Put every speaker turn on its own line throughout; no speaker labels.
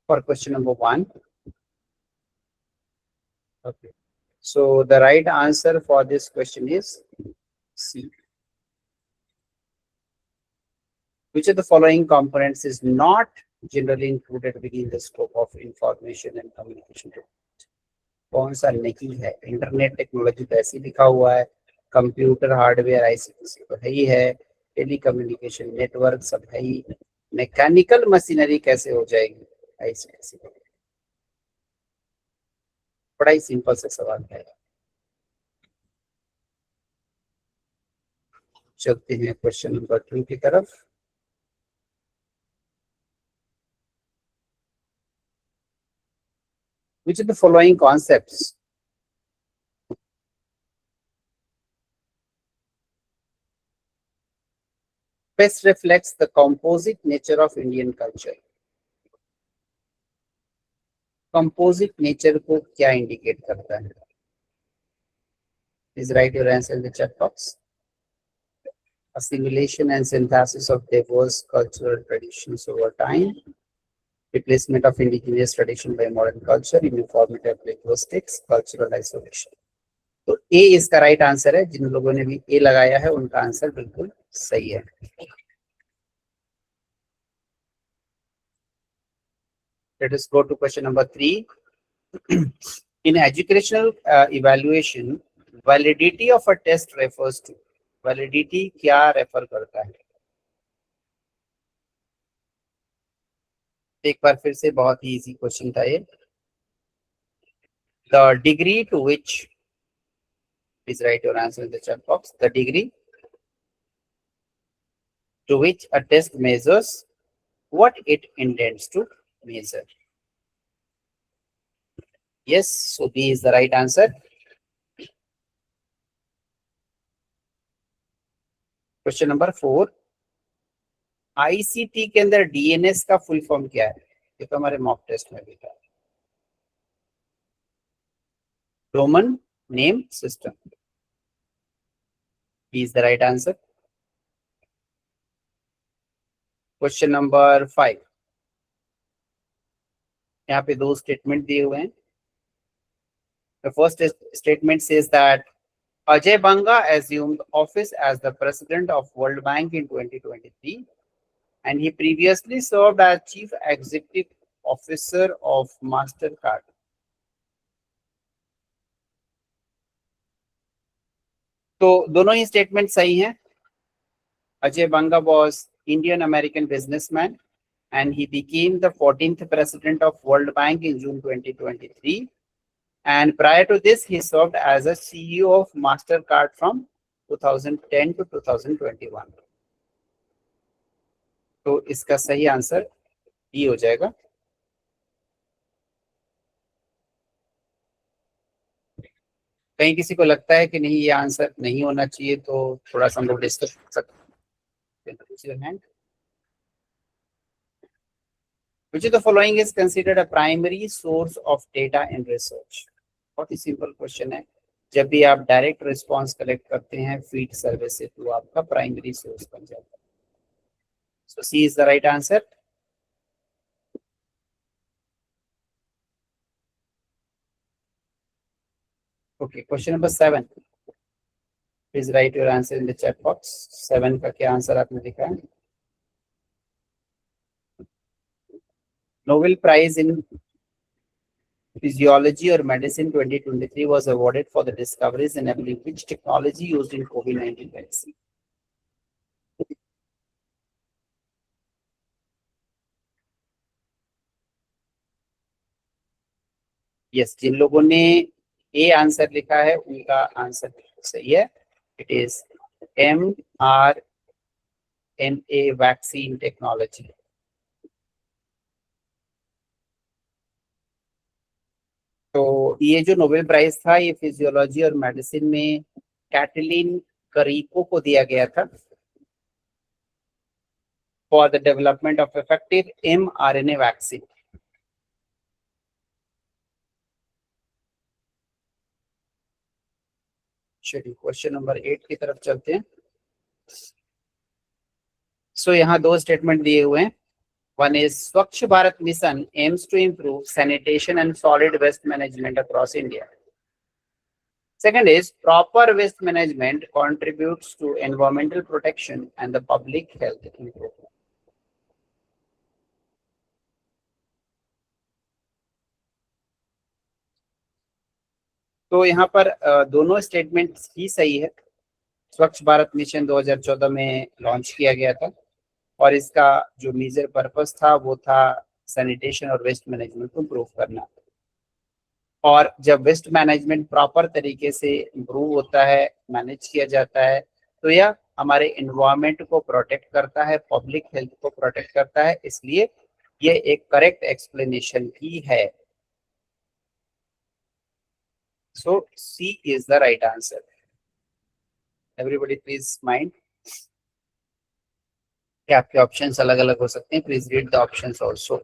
For question number 1. Okay. So the right answer for this question is C. Which of the following components is not generally included within the scope of information and communication? कौन सा नहीं है? Internet technology तो ऐसे लिखा हुआ है, computer hardware ICT तो है ही है, टेलीकम्युनिकेशन नेटवर्क सब है ही, मैकेनिकल मशीनरी कैसे हो जाएगी आईसीटी? बड़ा ही सिंपल सा सवाल है। चलते हैं क्वेश्चन नंबर 2 की तरफ। Which of the following concepts best reflects the composite nature of Indian culture? Composite nature को क्या इंडिकेट करता है? Please write your answer in the chat box. Assimilation and synthesis of diverse cultural traditions over time, replacement of indigenous tradition by modern culture, uniformity of linguistics, cultural isolation. तो ए इसका right answer है। जिन लोगों ने भी ए लगाया है उनका answer बिल्कुल सही है। Let us go to question number 3. In educational evaluation, validity of a test refers to, validity क्या रेफर करता है? एक बार फिर से बहुत ही इजी क्वेश्चन था ये। The degree to which, please write your answer in the chat box. The degree to which a test measures what it intends to measure. Yes, so B is the right answer. Question number 4, ICT के अंदर DNS का full form क्या है? ये तो हमारे mock test में भी था। Roman name system. B is the right answer. Question number 5, यहाँ पे दो स्टेटमेंट दिए हुए हैं। The first statement says that Ajay Banga assumed office as the president of World Bank in 2023, and he previously served as chief executive officer of MasterCard. तो दोनों ही statement सही हैं। Ajay Banga was Indian American businessman and he became the 14th president of World Bank in June 2023. And prior to this, he served as a CEO of MasterCard from 2010 to 2021. तो इसका सही answer D हो जाएगा। कहीं किसी को लगता है कि नहीं ये आंसर नहीं होना चाहिए तो थोड़ा सा हम लोग डिस्कस कर सकते हैं। Which of the following is considered a primary source of data in research? बहुत ही सिंपल क्वेश्चन है। जब भी आप डायरेक्ट रिस्पांस कलेक्ट करते हैं फीड सर्वे से तो आपका प्राइमरी सोर्स बन जाता है। So C is the right answer. Okay, question number 7. Please write your answer in the chat box. 7 का क्या आंसर आपने लिखा है? Nobel Prize in Physiology or Medicine 2023 was awarded for the discoveries enabling which technology used in COVID-19 vaccine? Yes, जिन लोगों ने A answer लिखा है उनका आंसर सही है। It is mRNA vaccine technology. तो ये जो नोबेल प्राइज था ये फिजियोलॉजी और मेडिसिन में कैटलिन करीको को दिया गया था for the development of effective mRNA vaccine. चलिए क्वेश्चन नंबर 8 की तरफ चलते हैं। सो यहाँ दो स्टेटमेंट दिए हुए हैं. One is Swachh Bharat Mission aims to improve sanitation and solid waste management across India. Second is proper waste management contributes to environmental protection and the public health improvement. तो यहाँ पर दोनों स्टेटमेंट ही सही है. स्वच्छ भारत मिशन 2014 में launch किया गया था और इसका जो मेजर पर्पस था वो था सैनिटेशन और वेस्ट मैनेजमेंट को इम्प्रूव करना. और जब वेस्ट मैनेजमेंट प्रॉपर तरीके से इम्प्रूव होता है, मैनेज किया जाता है, तो यह हमारे एनवायरनमेंट को प्रोटेक्ट करता है, पब्लिक हेल्थ को प्रोटेक्ट करता है. इसलिए ये एक करेक्ट एक्सप्लेनेशन भी है. So C is the right answer. Everybody please mind कि आपके ऑप्शंस अलग अलग हो सकते हैं. Please read the options also.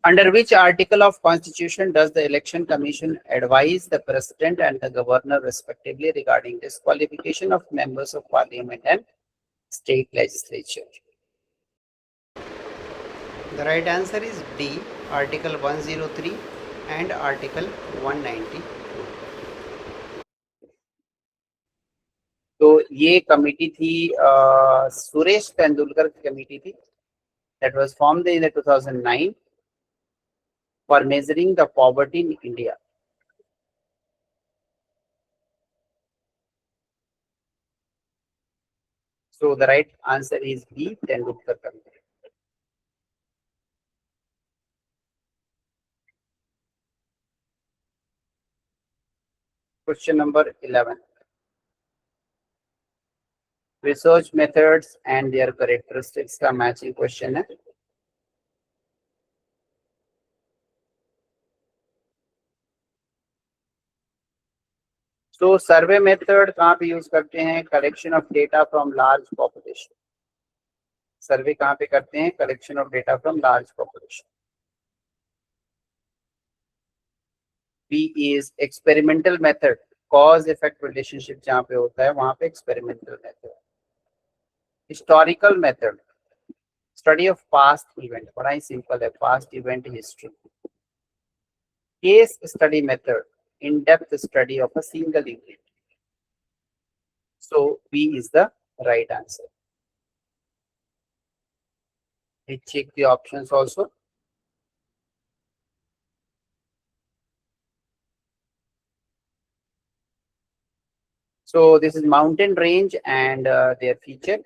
Under which article of Constitution does the Election Commission advise the President and the Governor respectively regarding disqualification of members of Parliament and State Legislature? The right answer is D, Article 103 and Article 192. तो ये committee थी सुरेश तेंदुलकर की committee थी. That was formed in 2009 for measuring the poverty in India. So the right answer is B, Tendulkar Committee. Question number 11. Research methods and their characteristics का matching question है. तो survey method कहाँ पे use करते हैं? Collection of data from large population. Survey कहाँ पे करते हैं? Collection of data from large population. B is experimental method. Cause effect relationship जहाँ पे होता है वहां पे experimental method. Historical method, study of past event. बड़ा ही सिंपल है, past event history. Case study method, in-depth study of a single event. So B is the right answer. Let's check the options also. So this is mountain range and their feature.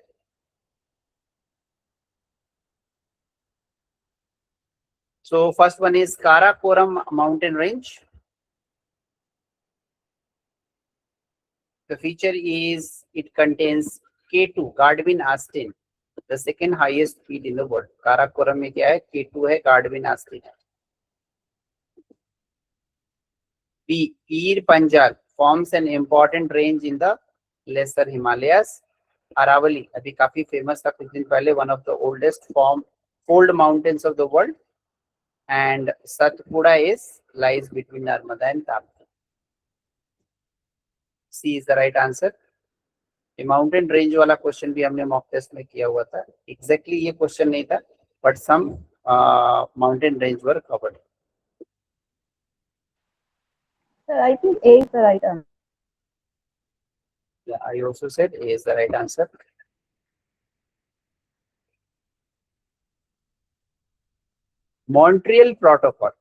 So first one is Karakoram mountain range. The feature is it contains K2 Godwin Austen, the second highest peak in the world. Karakoram में क्या है? K2 है, Godwin Austen. B, Pir Panjal forms an important range in the Lesser Himalayas. Aravalli अभी काफी famous था कुछ दिन पहले, one of the oldest fold mountains of the world. And Satpura lies between Narmada and Tapti. C is the right answer. ये mountain range वाला question भी हमने मॉक टेस्ट में किया हुआ था. एग्जैक्टली ये क्वेश्चन नहीं था, but some mountain range were covered.
Sir, I think A is the right answer.
Yeah, I also said A is the right answer. Montreal protocol,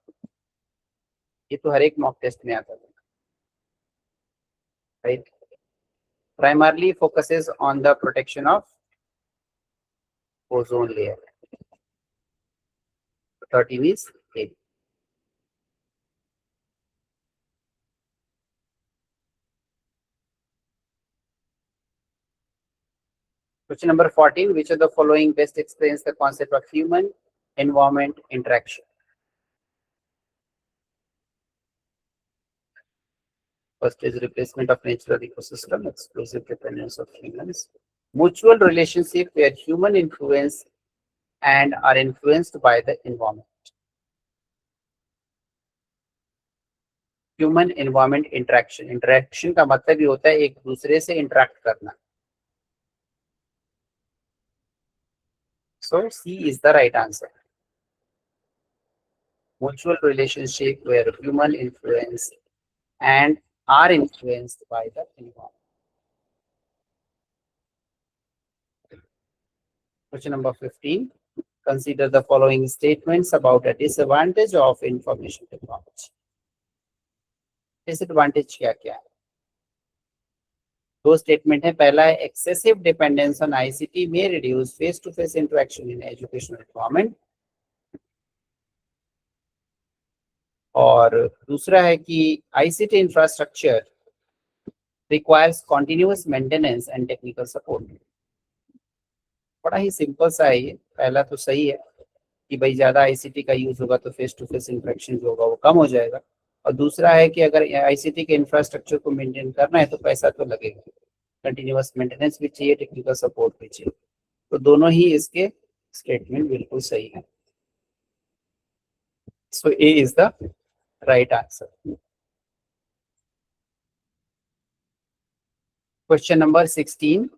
ये तो हर एक मॉक टेस्ट में आता था, right? Primarily focuses on the protection of ozone layer. 13 is A. Question number 14. Which of the following best explains the concept of human environment interaction? First is replacement of natural ecosystem, exclusive dependence of humans, mutual relationship where human influence and are influenced by the environment. Human environment interaction. Interaction का मतलब ये होता है एक दूसरे से interact करना. So C is the right answer. Mutual relationship where human influence and are influenced by the environment. Question number 15. Consider the following statements about a disadvantage of information technology. Disadvantage क्या क्या है? दो statement है. पहला है excessive dependence on ICT में reduce face to face interaction in educational environment. और दूसरा है कि ICT infrastructure requires continuous maintenance and technical support. बड़ा ही सिंपल सा है ये. पहला तो सही है कि भाई ज्यादा आईसीटी का यूज होगा तो फेस टू फेस इंटरेक्शन जो होगा वो कम हो जाएगा. और दूसरा है कि अगर आईसीटी के इंफ्रास्ट्रक्चर को मेंटेन करना है तो पैसा तो लगेगा, कंटिन्यूअस मेंटेनेंस भी चाहिए, टेक्निकल सपोर्ट भी चाहिए. तो दोनों ही इसके स्टेटमेंट बिल्कुल सही है. So A is the right answer. Question number 16.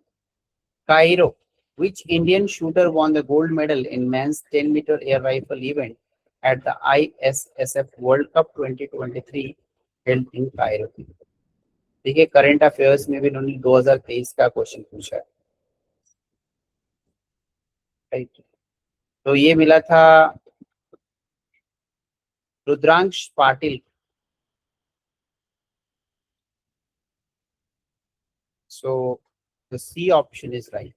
Cairo. Which Indian shooter won the gold medal in men's 10-meter air rifle event at the ISSF World Cup 2023 held in Cairo? देखिए current affairs में भी उन्होंने 2023 का question पूछा है. Right. तो ये मिला था Rudransh Patil. So the C option is right.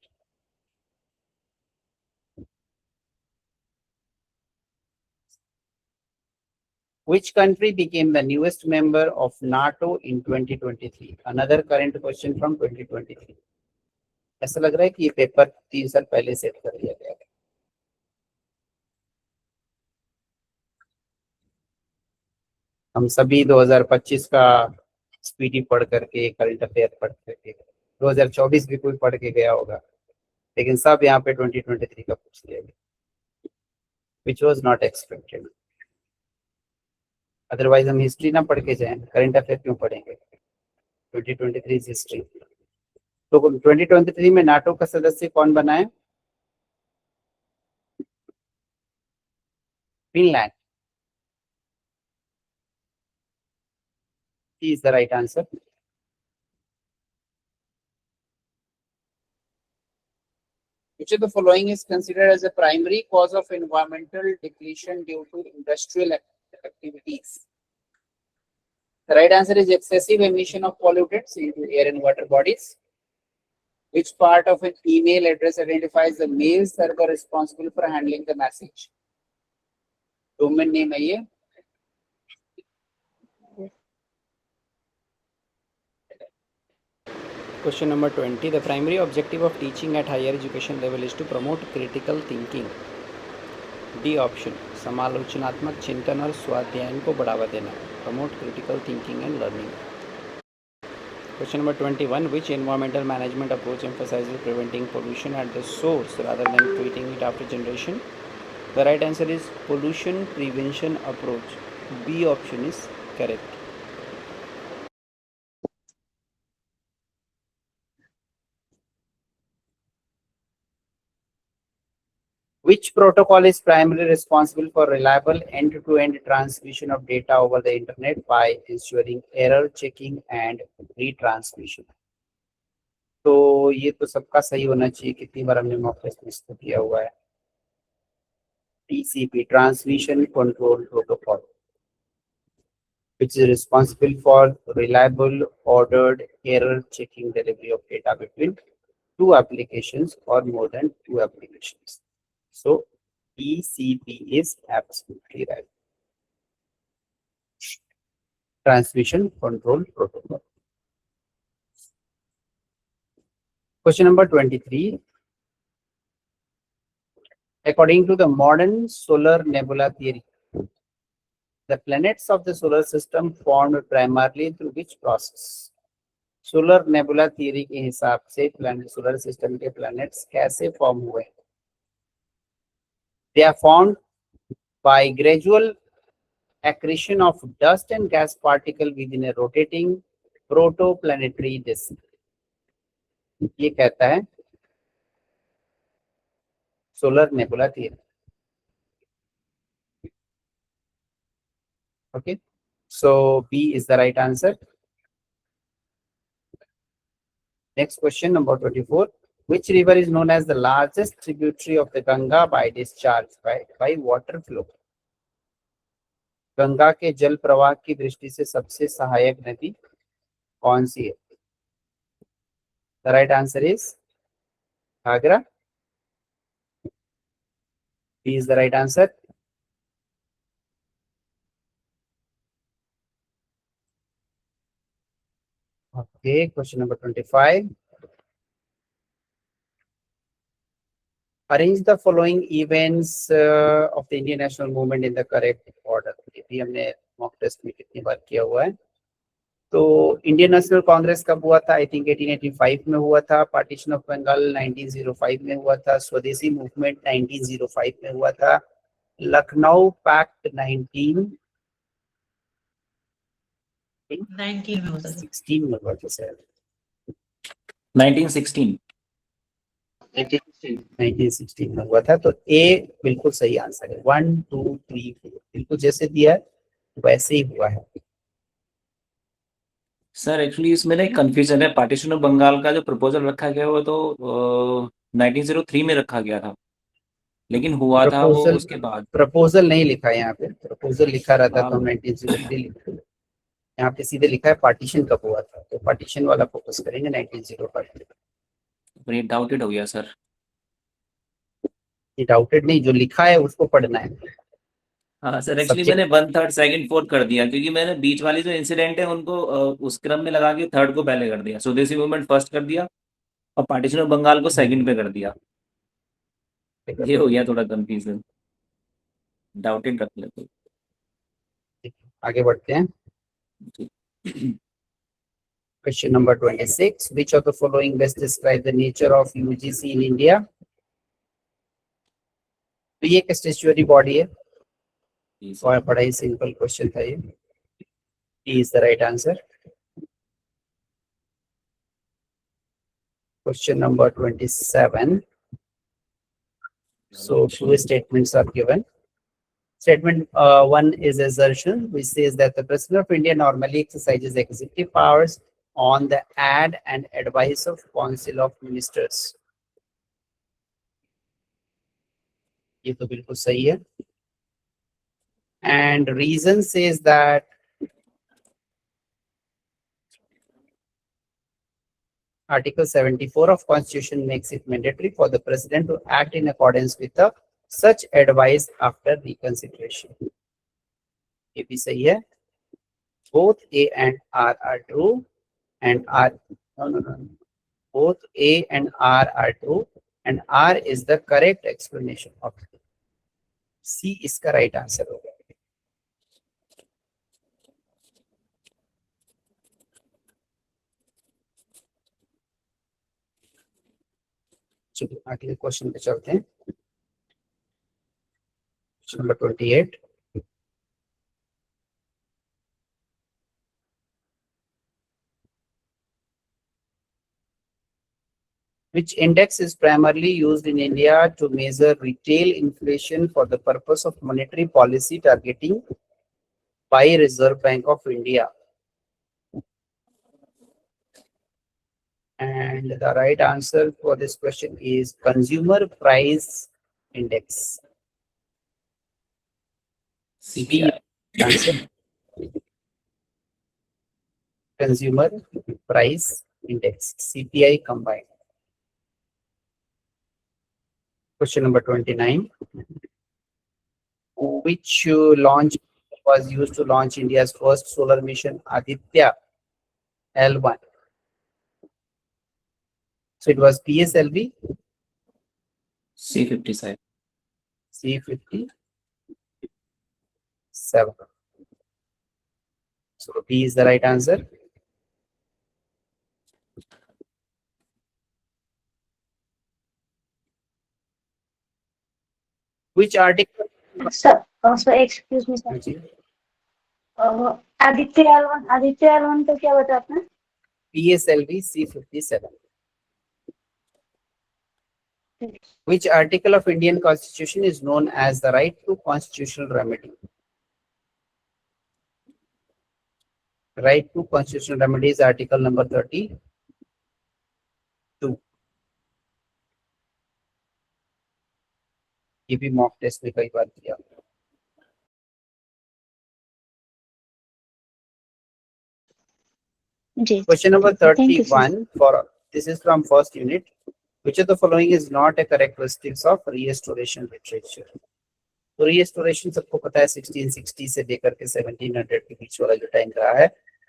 Which country became the newest member of NATO in 2023? Another current question from 2023. ऐसा लग रहा है कि ये पेपर 3 साल पहले सेट कर दिया गया है. हम सभी 2025 का स्पीडी पढ़ करके, करंट अफेयर पढ़ करके, 2024 भी कोई पढ़ के गया होगा, लेकिन सब यहाँ पे 2023 का पूछ लिया गया, which was not expected. Otherwise हम हिस्ट्री ना पढ़ के जाएं, करंट अफेयर क्यों पढ़ेंगे? 2023 हिस्ट्री. तो 2023 में नाटो का सदस्य कौन बना है? Finland. He is the right answer. Which of the following is considered as a primary cause of environmental depletion due to industrial activities? The right answer is excessive emission of pollutants into air and water bodies. Which part of an email address identifies the mail server responsible for handling the message? Domain name है ये. Question number 20. The primary objective of teaching at higher education level is to promote critical thinking. D option. समालोचनात्मक चिंतन और स्वाध्यायन को बढ़ावा देना. Promote critical thinking and learning. Question number 21. Which environmental management approach emphasizes preventing pollution at the source rather than treating it after generation? The right answer is pollution prevention approach. B option is correct. Which protocol is primarily responsible for reliable end-to-end transmission of data over the internet by ensuring error checking and retransmission? तो ये तो सबका सही होना चाहिए. कितनी बार हमने mock test में इसको किया हुआ है. TCP, Transmission Control Protocol, which is responsible for reliable, ordered, error-checking delivery of data between two applications or more than two applications. So TCP is absolutely right. Transmission Control Protocol. Question number 23. According to the modern solar nebula theory, the planets of the solar system formed primarily through which process? Solar nebula theory के हिसाब से planet solar system के planets कैसे form हुए? They are formed by gradual accretion of dust and gas particle within a rotating protoplanetary disk. ये कहता है solar nebula theory. Okay, so B is the right answer. Next question, number 24. Which river is known as the largest tributary of the Ganga by discharge, by water flow? Ganga के जल प्रवाह की दृष्टि से सबसे सहायक नदी कौन सी है? The right answer is Agra. B is the right answer. Okay, question number 25. Arrange the following events of the Indian national movement in the correct order. ये भी हमने मॉक टेस्ट में कितनी बार किया हुआ है. तो इंडियन नेशनल कांग्रेस कब हुआ था? आई थिंक 1885 में हुआ था. पार्टीशन ऑफ बंगाल 1905 में हुआ था. स्वदेशी मूवमेंट 1905 में हुआ था. लखनऊ पैक्ट
19 में होता था.
16 में हुआ था सर.
1916
1916 में हुआ था. तो ए बिल्कुल सही आंसर है. 1 2 3 4 बिल्कुल जैसे दिया है वैसे ही हुआ है.
सर एक्चुअली इसमें ना एक कंफ्यूजन है. पार्टीशन ऑफ बंगाल का जो प्रपोजल रखा गया वो तो 1903 में रखा गया था, लेकिन हुआ था वो उसके बाद.
प्रपोजल नहीं लिखा है यहाँ पे. प्रपोजल लिखा रहता तो 1903 लिखते. यहाँ पे सीधे लिखा है पार्टीशन कब हुआ था. तो पार्टीशन वाला फोकस करेंगे 1905.
ये डाउटेड हो गया सर.
ये डाउटेड नहीं, जो लिखा है उसको पढ़ना है.
हाँ सर, एक्चुअली मैंने 1 3rd 2nd 4th कर दिया, क्योंकि मैंने बीच वाली जो इंसिडेंट है उनको उस क्रम में लगा के 3rd को पहले कर दिया. स्वदेशी मूवमेंट 1st कर दिया और पार्टीशन ऑफ बंगाल को 2nd पे कर दिया. ये हो गया थोड़ा कंफ्यूजन. डाउटेड रख लेते.
आगे बढ़ते हैं. Question number 26. Which of the following best describe the nature of UGC in India? तो ये एक स्टैट्यूटरी बॉडी है और बड़ा ही सिंपल क्वेश्चन था ये. E is the right answer. Question number 27. So two statements are given. Statement 1 is assertion, which says that the President of India normally exercises executive powers on the ad and advice of Council of Ministers. ये तो बिल्कुल सही है. And reason says that Article 74 of Constitution makes it mandatory for the President to act in accordance with such advice after reconsideration. ये भी सही है. Both A and R are true, and R no. Both A and R are true, and R is the correct explanation of it. C इसका right answer होगा. चलिए अगले question पे चलते हैं. Question number 28. Which index is primarily used in India to measure retail inflation for the purpose of monetary policy targeting by Reserve Bank of India? And the right answer for this question is Consumer Price Index.
CPI.
Answer. Consumer Price Index, CPI combined. Question number 29. Which launch was used to launch India's first solar mission, Aditya L1? So it was PSLV,
C57.
C57. So B is the right answer. Which article?
Sir, excuse me, sir. Aditya L1 का क्या बता आपने?
PSLV C57. Which article of Indian Constitution is known as the right to constitutional remedy? Right to constitutional remedy is article number 32. ये भी mock test में कई बार किया.
जी.
Question number
Thank you, sir.
31 for this is from first unit. Which of the following is not a characteristics of restoration literature? तो restoration सबको पता है 1660 से लेकर के 1700 के बीच वाला जो टाइम रहा है,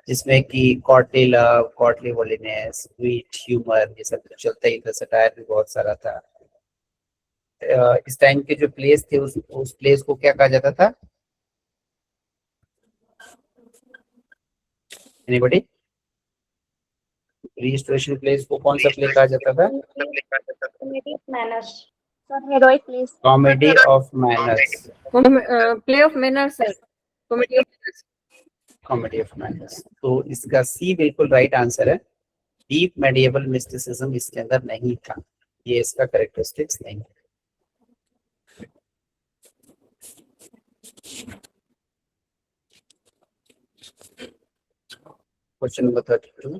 जिसमें कि कॉर्टली लव, कॉर्टली होलीनेस, वीट ह्यूमर, ये सब चलता ही था. सटायर भी बहुत सारा था. इस टाइम के जो प्लेस थे उस प्लेस को क्या कहा जाता था? एनीबॉडी? रिस्टोरेशन प्लेस को कौन सा प्ले कहा जाता था?
Comedy of manners. Sir, heroic plays.
Comedy of manners.
Play of manners sir. Comedy of manners.
Comedy of manners. तो इसका सी बिल्कुल राइट आंसर है. डीप मेडिएवल मिस्टिसिज्म इसके अंदर नहीं था. ये इसका कैरेक्टरिस्टिक्स नहीं. Question number 32.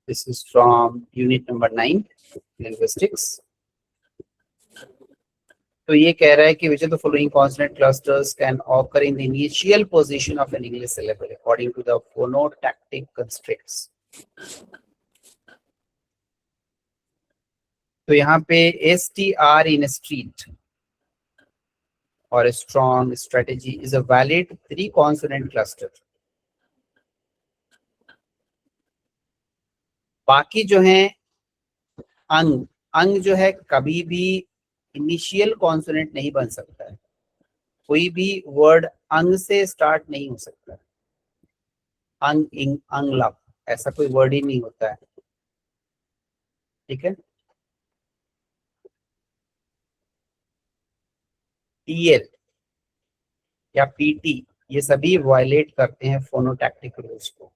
This is from unit number 9, linguistics. तो ये कह रहा है कि which of the following consonant clusters can occur in the initial position of an English syllable according to the phonotactic constraints. तो यहाँ पे STR in street or a strong strategy is a valid 3 consonant cluster. बाकी जो है अंग जो है कभी भी इनिशियल कॉन्सोनेंट नहीं बन सकता है. कोई भी वर्ड अंग से स्टार्ट नहीं हो सकता है. अंग, इंग, अंगला, ऐसा कोई वर्ड ही नहीं होता है. ठीक है. टीएल या पीटी ये सभी वायलेट करते हैं फोनोटैक्टिक रूल्स को.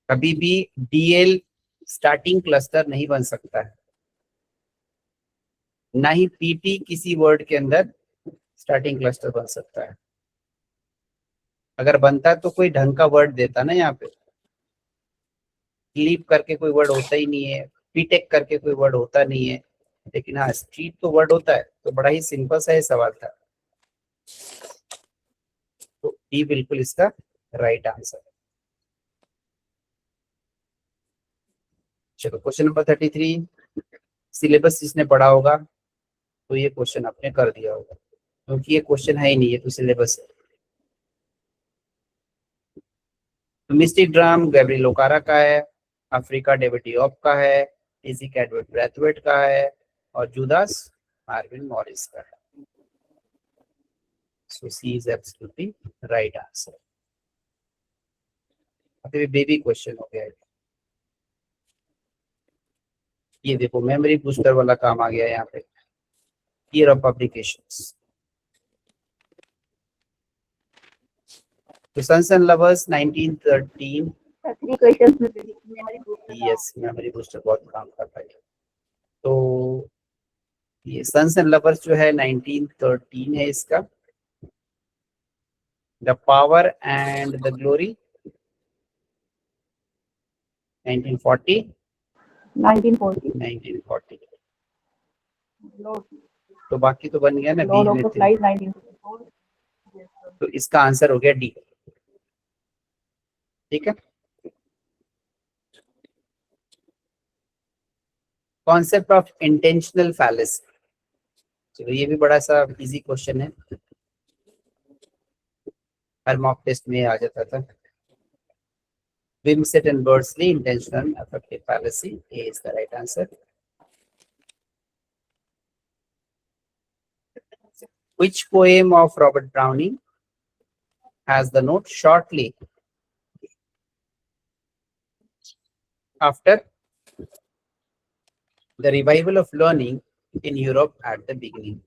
कभी भी डीएल स्टार्टिंग क्लस्टर नहीं बन सकता है, ना ही पीटी किसी वर्ड के अंदर स्टार्टिंग क्लस्टर बन सकता है. अगर बनता तो कोई ढंग का वर्ड देता ना. यहाँ पे स्लीप करके कोई वर्ड होता ही नहीं है, पीटेक करके कोई वर्ड होता नहीं है, लेकिन हाँ स्ट्रीट तो वर्ड होता है. तो बड़ा ही सिंपल सा ये सवाल था. तो डी बिल्कुल इसका राइट आंसर है. चलो क्वेश्चन नंबर 33. सिलेबस जिसने पढ़ा होगा तो ये क्वेश्चन आपने कर दिया होगा, क्योंकि ये क्वेश्चन है ही नहीं, ये तो सिलेबस है. मिस्टिक ड्राम गैब्रिएल ओकारा का है, अफ्रीका डेविड डियोप का है, इजी कैडवर्ड ब्रैथवेट का है और जुदास मार्विन मॉरिस का है. So C is absolutely right answer. अभी बेबी क्वेश्चन हो गया है. ये देखो मेमोरी बूस्टर वाला काम आ गया यहाँ पे. Year of publications. तो सन्स एंड लवर्स 1913.
3 questions में memory booster.
Yes memory booster बहुत काम करता है. तो ये सन्स एंड लवर्स जो है 1913 है इसका. The power and the glory 1940.
1940.
तो बाकी तो बन गया ना.
Lord of
बी
the
में थे.
Flies 1954.
तो इसका आंसर हो गया डी. ठीक है. Concept of intentional fallacy. चलो ये भी बड़ा सा इजी क्वेश्चन है, हर मॉक टेस्ट में आ जाता था. Wimsatt and Birdsley, intentional affective fallacy. A is the right answer. Which poem of Robert Browning has the note shortly after the revival of learning in Europe at the beginning?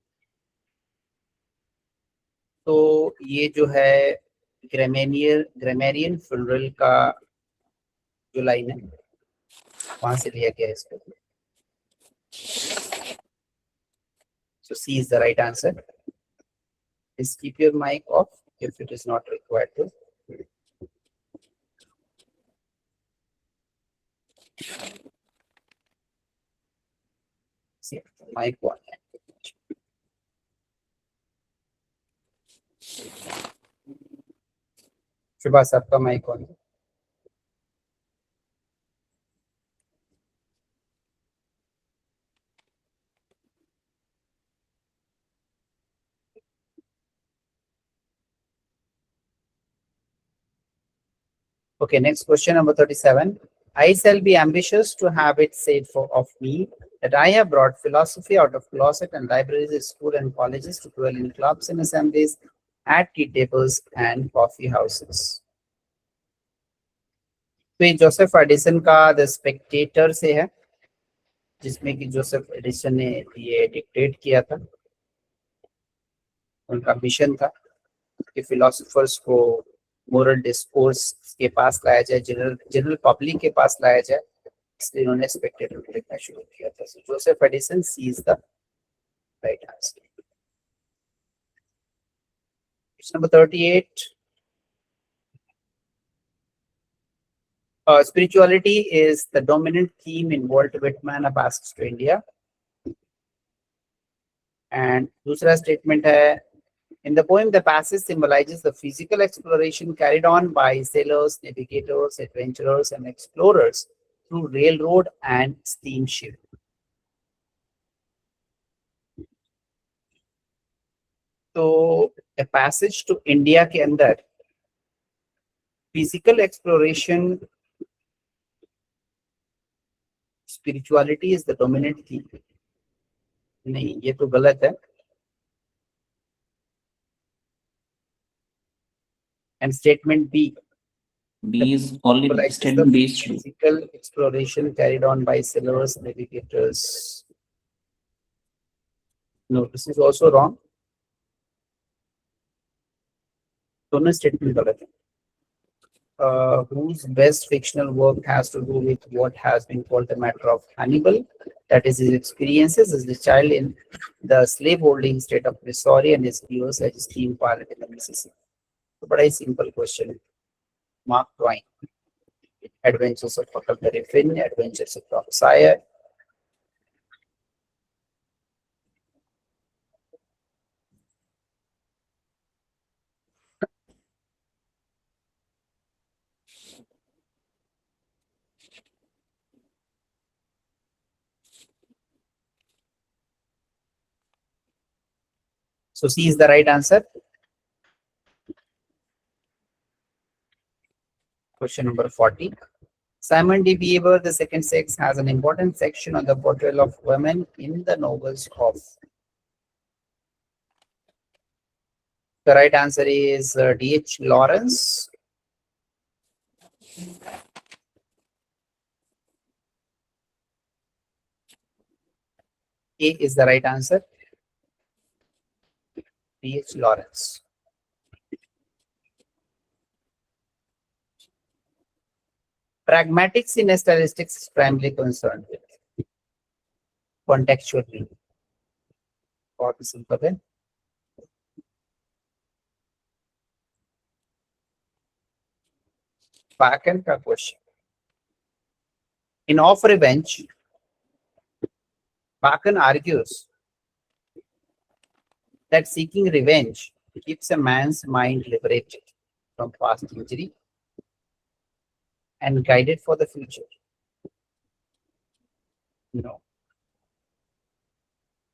तो ये जो है grammarian funeral का जो line है वहां से लिया गया है इसको. So C is the right answer. Please keep your mic off if it is not required to. See, mic one. Shubhas, आपका mic on. Okay, next question number 37. I shall be ambitious to have it said of me that I have brought philosophy out of closet and libraries, school and colleges to dwell in clubs and assemblies, at tea tables and coffee houses. तो ये Joseph Addison का the Spectator से है, जिसमें कि Joseph Addison ने ये dictate किया था. उनका मिशन था कि फिलोसोफर्स को मोरल डिस्कोर्स के पास लाया जाए, जनरल पब्लिक के पास लाया जाए, इसलिए उन्होंने स्पेक्टेटर को लिखना शुरू किया था. So Joseph Addison C is the right answer. Question number 38. Spirituality is the dominant theme in Walt Whitman, A Passage to India. And दूसरा statement है, in the poem, the passage symbolizes the physical exploration carried on by sailors, navigators, adventurers, and explorers through railroad and steamship. तो A Passage to India के अंदर physical exploration, spirituality is the dominant theme. नहीं, ये तो गलत है. And statement B.
B is only statement B is true.
Physical exploration carried on by sailors, navigators. No, this is also wrong. दोनों statement गलत है. Whose best fictional work has to do with what has been called the matter of Hannibal, that is his experiences as a child in the slaveholding state of Missouri and his views as a steam pilot in the Mississippi. So, but a simple question. Mark Twain. Adventures of Huckleberry Finn, Adventures of Tom Sawyer. So C is the right answer. Question number 40. Simon de Beauvoir, The Second Sex, has an important section on the portrayal of women in the novels of. The right answer is D.H. Lawrence. A is the right answer. D.H. Lawrence. Pragmatics in statistics is primarily concerned with contextual meaning. बहुत simple है. Back end का question. In Of Revenge, Bacon argues that seeking revenge keeps a man's mind liberated from past injury and guided for the future. No.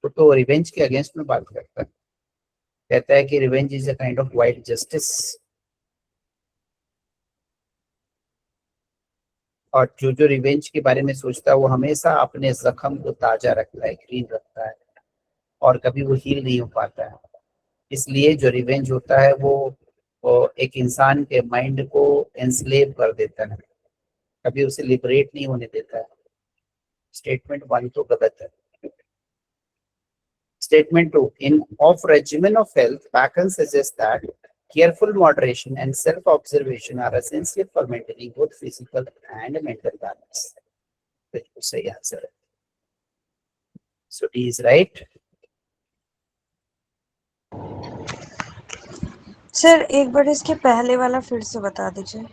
तो revenge के against में बात करता है, कहता है कि revenge is a kind of wild justice, और जो रिवेंज के बारे में सोचता है वो हमेशा अपने जख्म को ताजा रखता है, क्लीन रखता है, और कभी वो हील नहीं हो पाता है. इसलिए जो रिवेंज होता है वो एक इंसान के माइंड को एंस्लेव कर देता है, कभी उसे लिबरेट नहीं होने देता है. स्टेटमेंट 1 तो गलत है. Statement 2. In Of Regimen of Health, Bacon suggests that careful moderation and self-observation are essential for maintaining both physical and mental balance. बिल्कुल सही आंसर है. So D is right.
Sir एक बार इसके पहले वाला फिर से बता दीजिए.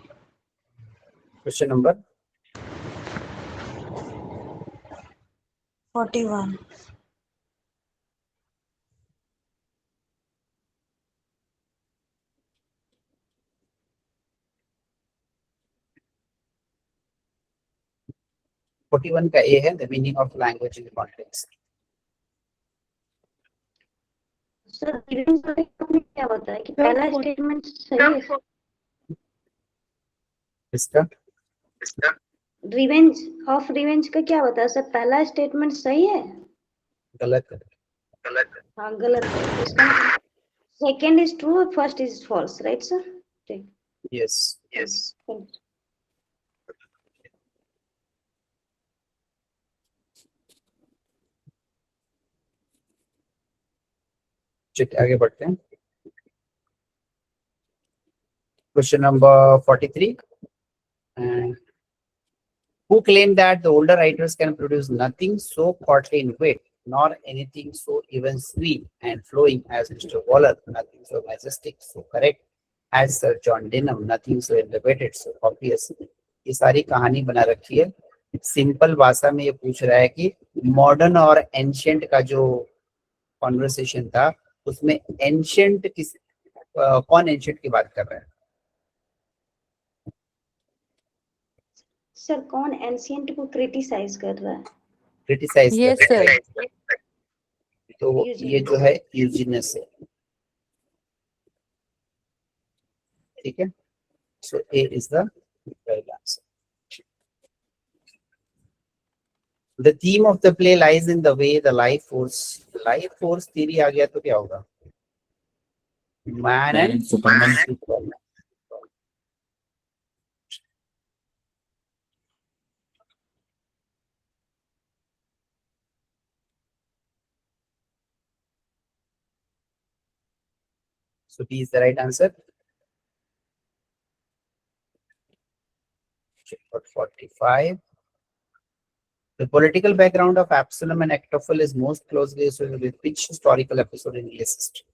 Question number
41.
वन का A है, the meaning of language in context.
Sir revenge में क्या होता है कि पहला स्टेटमेंट सही है?
इसका
रिवेंज का क्या होता है सर? पहला स्टेटमेंट सही है?
गलत है.
हाँ गलत है. इसका second is true, first is false, right sir? ठीक.
Yes. चलिए आगे बढ़ते हैं. Question number 43. Who claimed that the older writers can produce nothing so courtly in wit, nor anything so even sweet and flowing as Mr. Waller, nothing so majestic, so correct as Sir John Denham, nothing so elevated, so obvious. ये सारी कहानी बना रखी है. Simple भाषा में ये पूछ रहा है कि मॉडर्न और एंशियंट का जो कॉन्वर्सेशन था उसमें एंशियंट कौन एंशियंट की बात कर रहा है?
सर कौन एंशिएंट को क्रिटिसाइज कर रहा है?
क्रिटिसाइज
Yes,
कर रहा है.
sir.
तो ये जो है यूजीनस है. ठीक है. So A is the right answer. The theme of the play lies in the way the life force theory आ गया तो क्या होगा? Man and Superman. So B is the right answer. 45. The political background of Absalom and Achitophel is most closely associated with which historical episode in English history?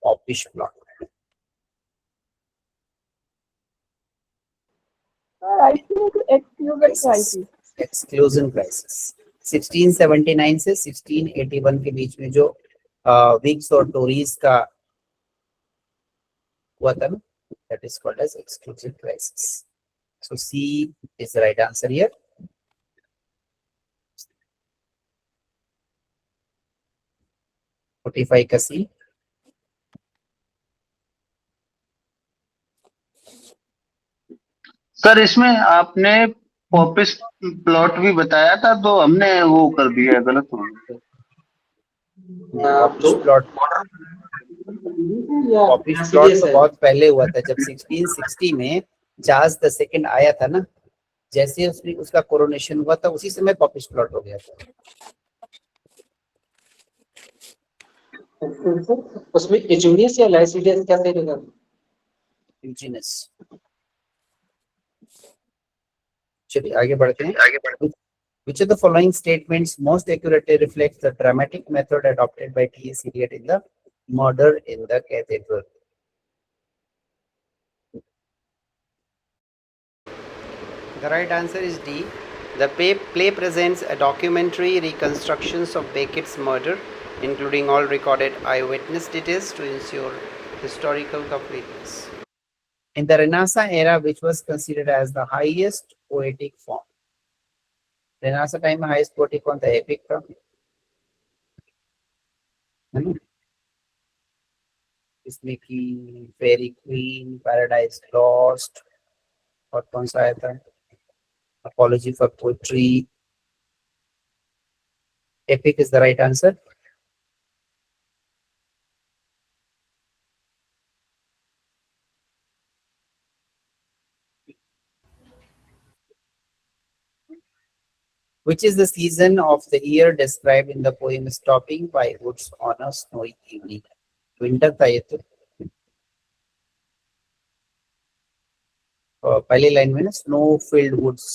Popish plot.
I think exclusion crisis.
Exclusion crisis. 1679 से 1681 के बीच में जो wigs और Tories का हुआ था ना, that is called as exclusion crisis. So C is the right answer here. का C.
सर इसमें आपने पॉपिश प्लॉट भी बताया था तो हमने वो कर दिया गलत हो गया.
पॉपिश प्लॉट तो बहुत पहले हुआ था जब 1660 में चार्ल्स द सेकंड आया था ना, जैसे उसने उसका कोरोनेशन हुआ था उसी समय पॉपिश प्लॉट हो गया था.
उसमें एजुनियस या लाइसिडियस क्या सही रहेगा?
यूजीनस. चलिए आगे बढ़ते हैं. Which of the following statements most accurately reflects the dramatic method adopted by T.S. Eliot in the Murder in the Cathedral? The right answer is D. The play presents a documentary reconstructions of Beckett's murder, including all recorded eyewitness details to ensure historical completeness. In the Renaissance era, which was considered as the highest poetic form, Renaissance time में highest poetic कौन था? Epic था, है ना? इसमें की फेरी queen, paradise lost, और कौन सा आया था? Apology for poetry. Epic is the right answer. Which is the season of the year described in the poem Stopping by Woods on a Snowy Evening? Winter था ये तो. पहली लाइन में ना स्नो फील्ड वुड्स,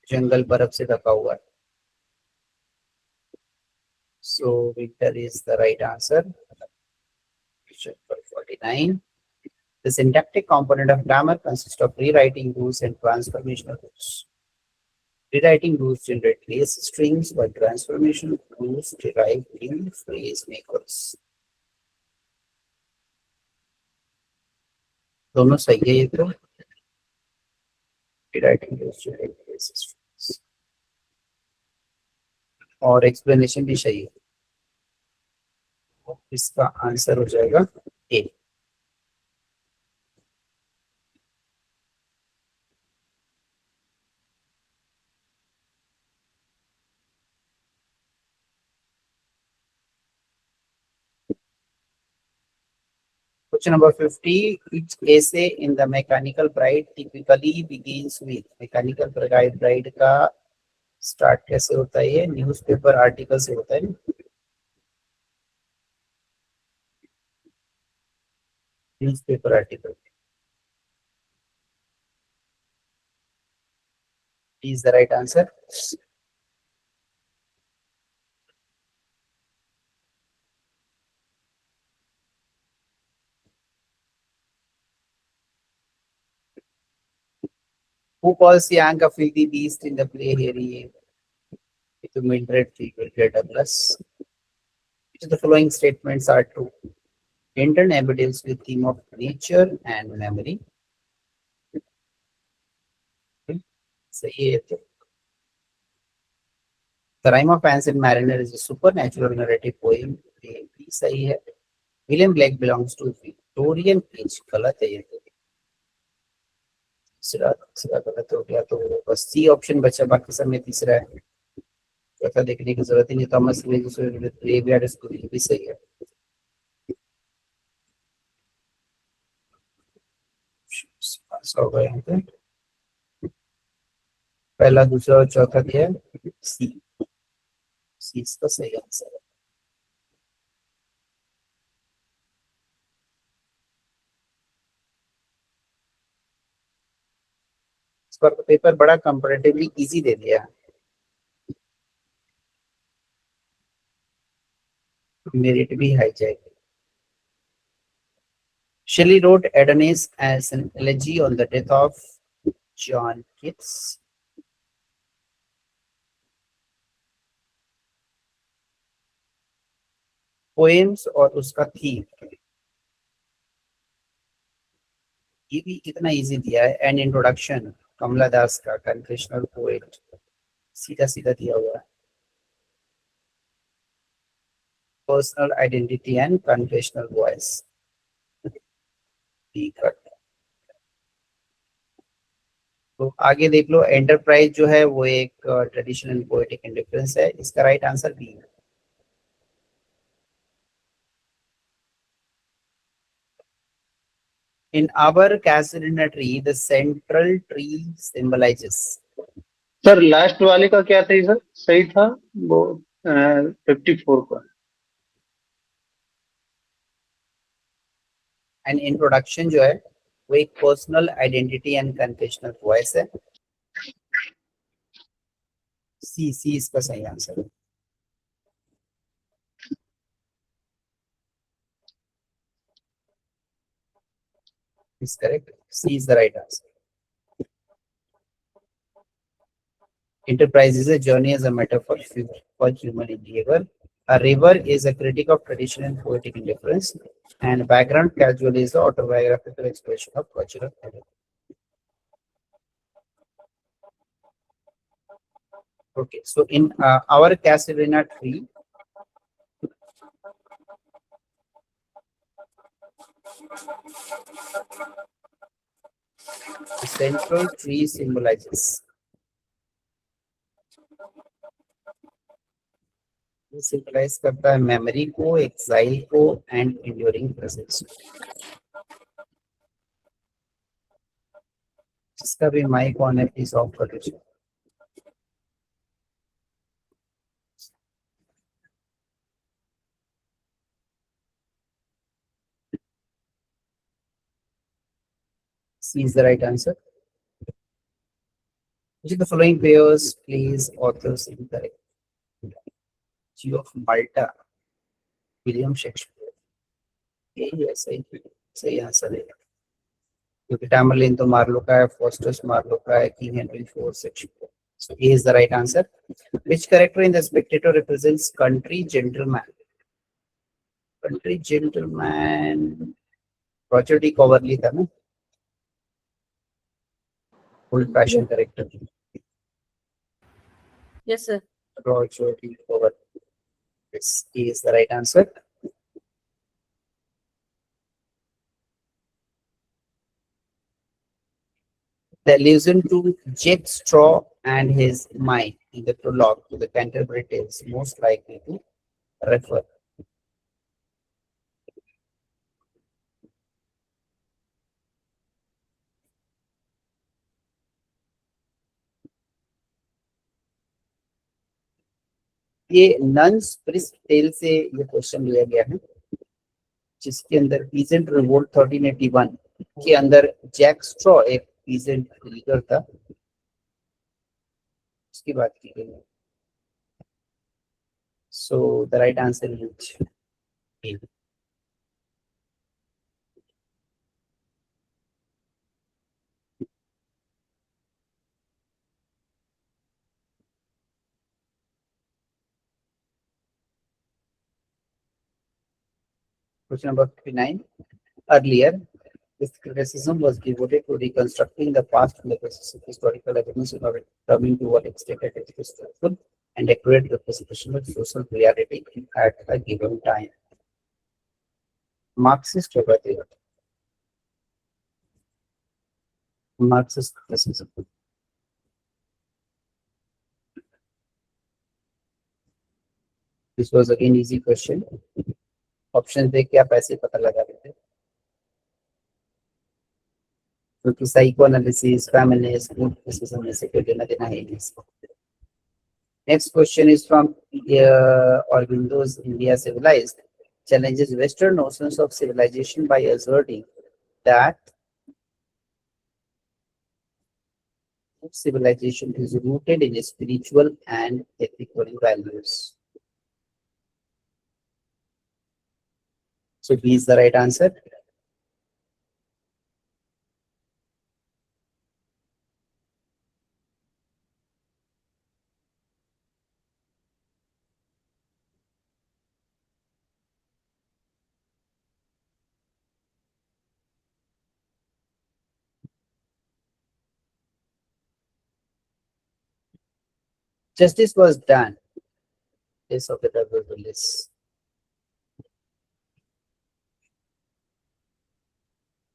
जंगल बर्फ से ढका हुआ है. So winter is the right answer. Question for 49. The syntactic component of grammar consists of rewriting rules and transformational rules. Rewriting rules generate less strings, while transformational rules derive new phrase makers. दोनों सही है ये तो. Rewriting rules generate less strings. और explanation भी सही है. तो इसका आंसर हो जाएगा A. Question number 50. Each essay in the Mechanical Bride typically begins with Mechanical Bride का start कैसे होता है? ये न्यूज़पेपर आर्टिकल से होता है. Newspaper article is the right answer. Who calls Yang a filthy beast in the play Harry? To Mildred Douglas. Which of the following statements are true? Hinton evidence with theme of nature and memory. सही है तो. The Rime of Ancient Mariner is a supernatural narrative poem. ये भी सही है. William Blake belongs to Victorian age. गलत है ये तो. तीसरा गलत हो गया तो बस सी ऑप्शन बचा, बाकी सब में तीसरा है. चौथा देखने की जरूरत ही नहीं. थॉमस ग्रेवयार्ड स्कूल भी सही है. पास हो गए यहाँ पे. पहला, दूसरा और चौथा दिया है सी. सी इसका सही आंसर है. इस बार पेपर बड़ा कंपैरेटिवली इजी दे दिया. मेरिट भी हाई जाएगी. Shelley wrote Adonais as an elegy on the death of John Keats. Poems और उसका थीम ये भी कितना इजी दिया है. एन इंट्रोडक्शन कमला दास का कन्फेशनल पोएट सीधा सीधा दिया हुआ है. Personal identity and confessional voice. तो आगे देख लो. एंटरप्राइज जो है वो एक ट्रेडिशनल पोएटिक इंडिफरेंस है. इसका राइट आंसर बी है. In our castle in a tree, the central tree symbolizes.
Sir last वाले का क्या था सर? सही था वो 54 का.
एंड इंट्रोडक्शन जो है वो एक personal identity and confessional voice है. सी इसका सही आंसर है. is correct. C is the right answer. Enterprise is a journey as a metaphor for human endeavor. A river is a critic of tradition and poetic indifference, and background casual is the autobiographical expression of cultural identity. Okay, so in our Castellina tree, the central tree symbolizes. सिंपलाइज करता है memory को, exile को and enduring presence. जिसका भी mic on है please of कर दीजिए. C is the right answer. Which of the following pairs please authors incorrect? Duchy of Malta, William Shakespeare. यही है सही आंसर है, क्योंकि टैमरलिन तो मार्लो का है, फॉस्टस मार्लो का है, king Henry fourth Shakespeare. So A is the right answer. Which character in The Spectator represents country gentleman? Country gentleman, Roger D. Coverley था ना, old fashioned character.
Yes, sir.
Roger D. Coverley. Yes, A is the right answer. The allusion to Jack Straw and his mind in the prologue to the Canterbury Tales most likely to refer. ये nuns priest tell से ये question लिया गया है, जिसके अंदर peasant revolt 1381 के अंदर जैक स्ट्रॉ एक पीजेंट लीडर था, उसकी बात की गई है। So the right answer is a. Question number 59. Earlier, this criticism was devoted to reconstructing the past from the basis of historical evidence in order to determine to what extent it is truthful and accurate representation of social reality at a given time. Marxist होगा तो Marxist criticism. This was again easy question. Options देख के आप ऐसे पता लगा लेते, क्योंकि psychoanalysis, feminist, good criticism में से कोई लेना देना है नहीं इसको। Next question is from Aurobindo's India Civilized challenges Western notions of civilization by asserting that civilization is rooted in spiritual and ethical values. So B is the right answer. Justice was done. This of the double release.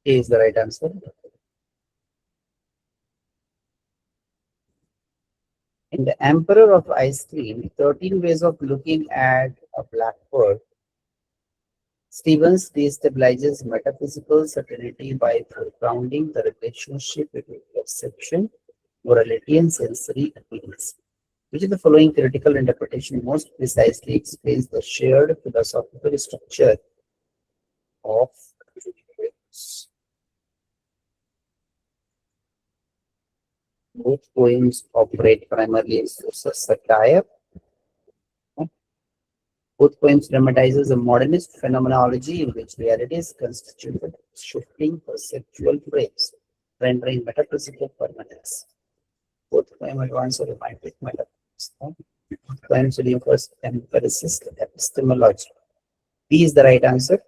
A is the right answer. In The Emperor of Ice Cream, 13 Ways of Looking at a Blackbird, Stevens destabilizes metaphysical certainty by grounding the relationship between perception, morality, and sensory appearance. Which of the following theoretical interpretation most precisely explains the shared philosophical structure of universe? Both poems operate primarily as sources of satire. Both poems dramatizes a modernist phenomenology in which reality is constituted of shifting perceptual frames, rendering metaphysical permanence. Both poems advance a romantic metaphysics. Both poems reinforce empiricist epistemology. B is the right answer.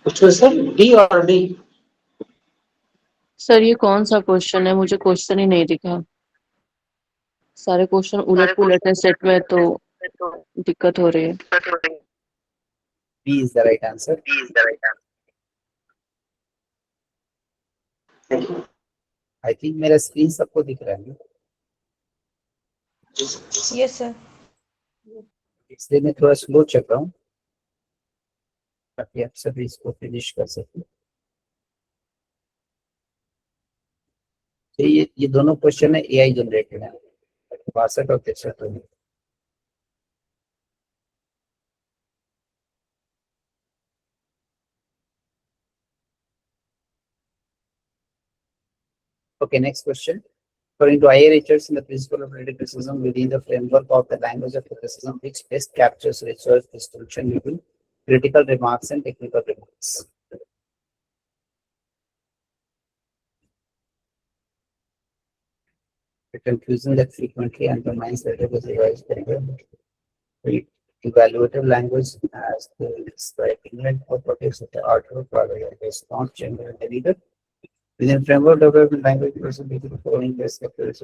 Which was sir, D or D?
Sir ये कौन सा question है? मुझे question ही नहीं दिखा, सारे question उलट पुलट है सेट में, तो दिक्कत हो रही है।
B is the right answer.
Thank you.
I think मेरा स्क्रीन सबको दिख रहा है ना,
यस सर।
इसलिए मैं थोड़ा स्लो चल रहा हूँ ताकि आप सभी इसको फिनिश कर सकें। तो ये दोनों क्वेश्चन है AI जनरेटेड है, 62 और 63। Okay, next question. According to I.A. Richards, in the principle of criticism within the framework of the language of criticism, which best captures research distinction between critical remarks and technical remarks. A confusion that frequently undermines the revised evaluative language as the inherent properties of the article rather is not general and reader. Within framework development language, person with the following best captures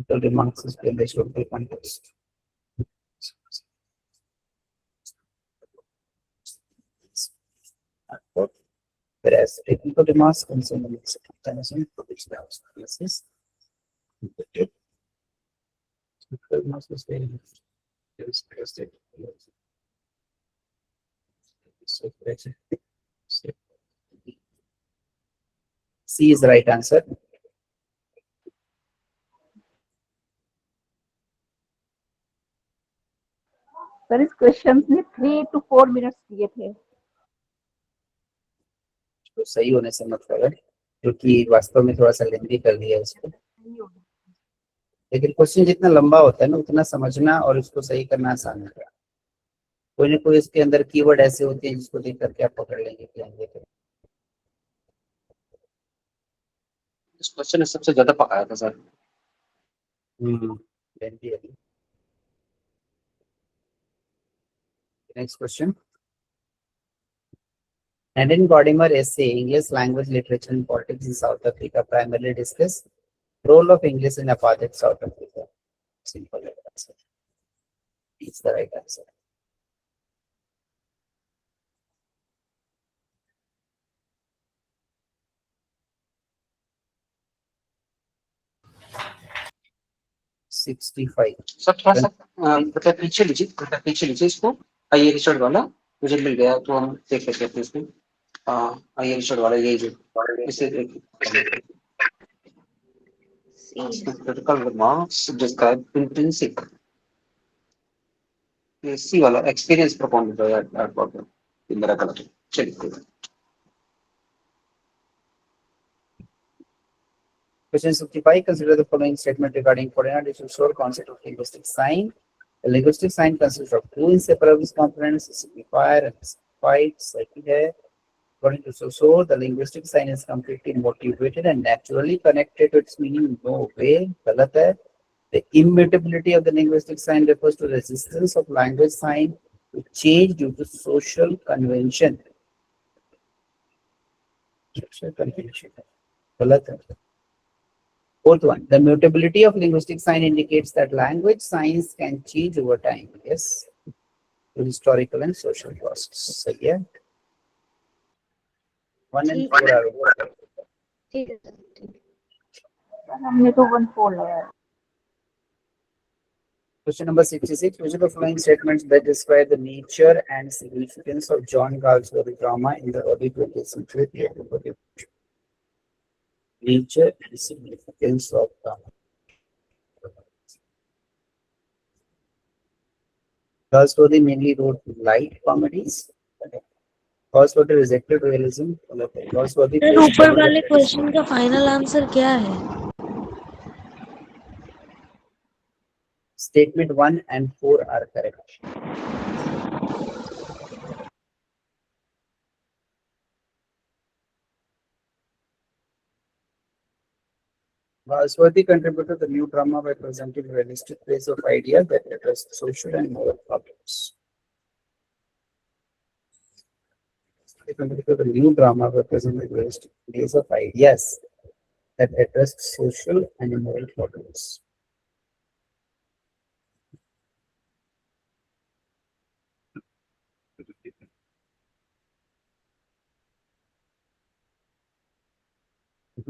the remarks is based on the context. Whereas technical remarks concern the mechanism for which the analysis. Technical remarks is very C is the right answer.
Sir इस question में 3 to 4 minutes दिए थे.
तो सही होने से मतलब है, क्योंकि वास्तव में थोड़ा सा लेंथी कर दिया है इसको. लेकिन क्वेश्चन जितना लंबा होता है ना, उतना समझना और इसको सही करना आसान है. कोई ना कोई इसके अंदर कीवर्ड ऐसे होते हैं जिसको देख करके आप पकड़ लेंगे कि हम देख.
इस क्वेश्चन ने सबसे ज्यादा पकाया था सर.
लेंथी है. Next question. Nadine Godimer essay English language literature and politics in South Africa primarily discuss role of English in apartheid South Africa. Simple answer. It's the right answer. $65.
Sir थोड़ा सा मतलब पीछे लीजिए इसको. आइए Richard वाला मुझे मिल गया तो हम देख लेते हैं इसमें. आइए रिचर्ड वाला यही जो इसे critical remarks describe intrinsic. ये सी वाला एक्सपीरियंस प्रोपोनेंट है यार प्रॉब्लम. ये मेरा गलत है. चलिए.
Question 65. Consider the following statement regarding foreign additional sole concept of linguistic sign. The linguistic sign consists of two inseparable components, a signifier and a signified. Slightly है. According to Saussure, the linguistic sign is completely motivated and naturally connected to its meaning. No way. गलत है. The immutability of the linguistic sign refers to resistance of language sign to change due to social convention. Social convention. गलत है. Fourth one, the mutability of linguistic sign indicates that language signs can change over time. Yes, to historical and social process. So yeah, 1 and 4 are over.
ठीक है sir, ठीक.
हमने तो 1-4 लगाया.
Question number 66. Which of the following statements that describe the nature and significance of John Galsworthy drama in the early 20th century? Nature and significance of drama. Galsworthy mainly wrote light comedies. Galsworthy rejected realism. Galsworthy
sir ऊपर वाले question का final answer क्या है?
Statement 1 and 4 are correct. Galsworthy contributed the new drama by presenting a realistic ways of ideas that address social and moral problems. He contributed the new drama by presenting realistic ways of ideas that address social and moral problems.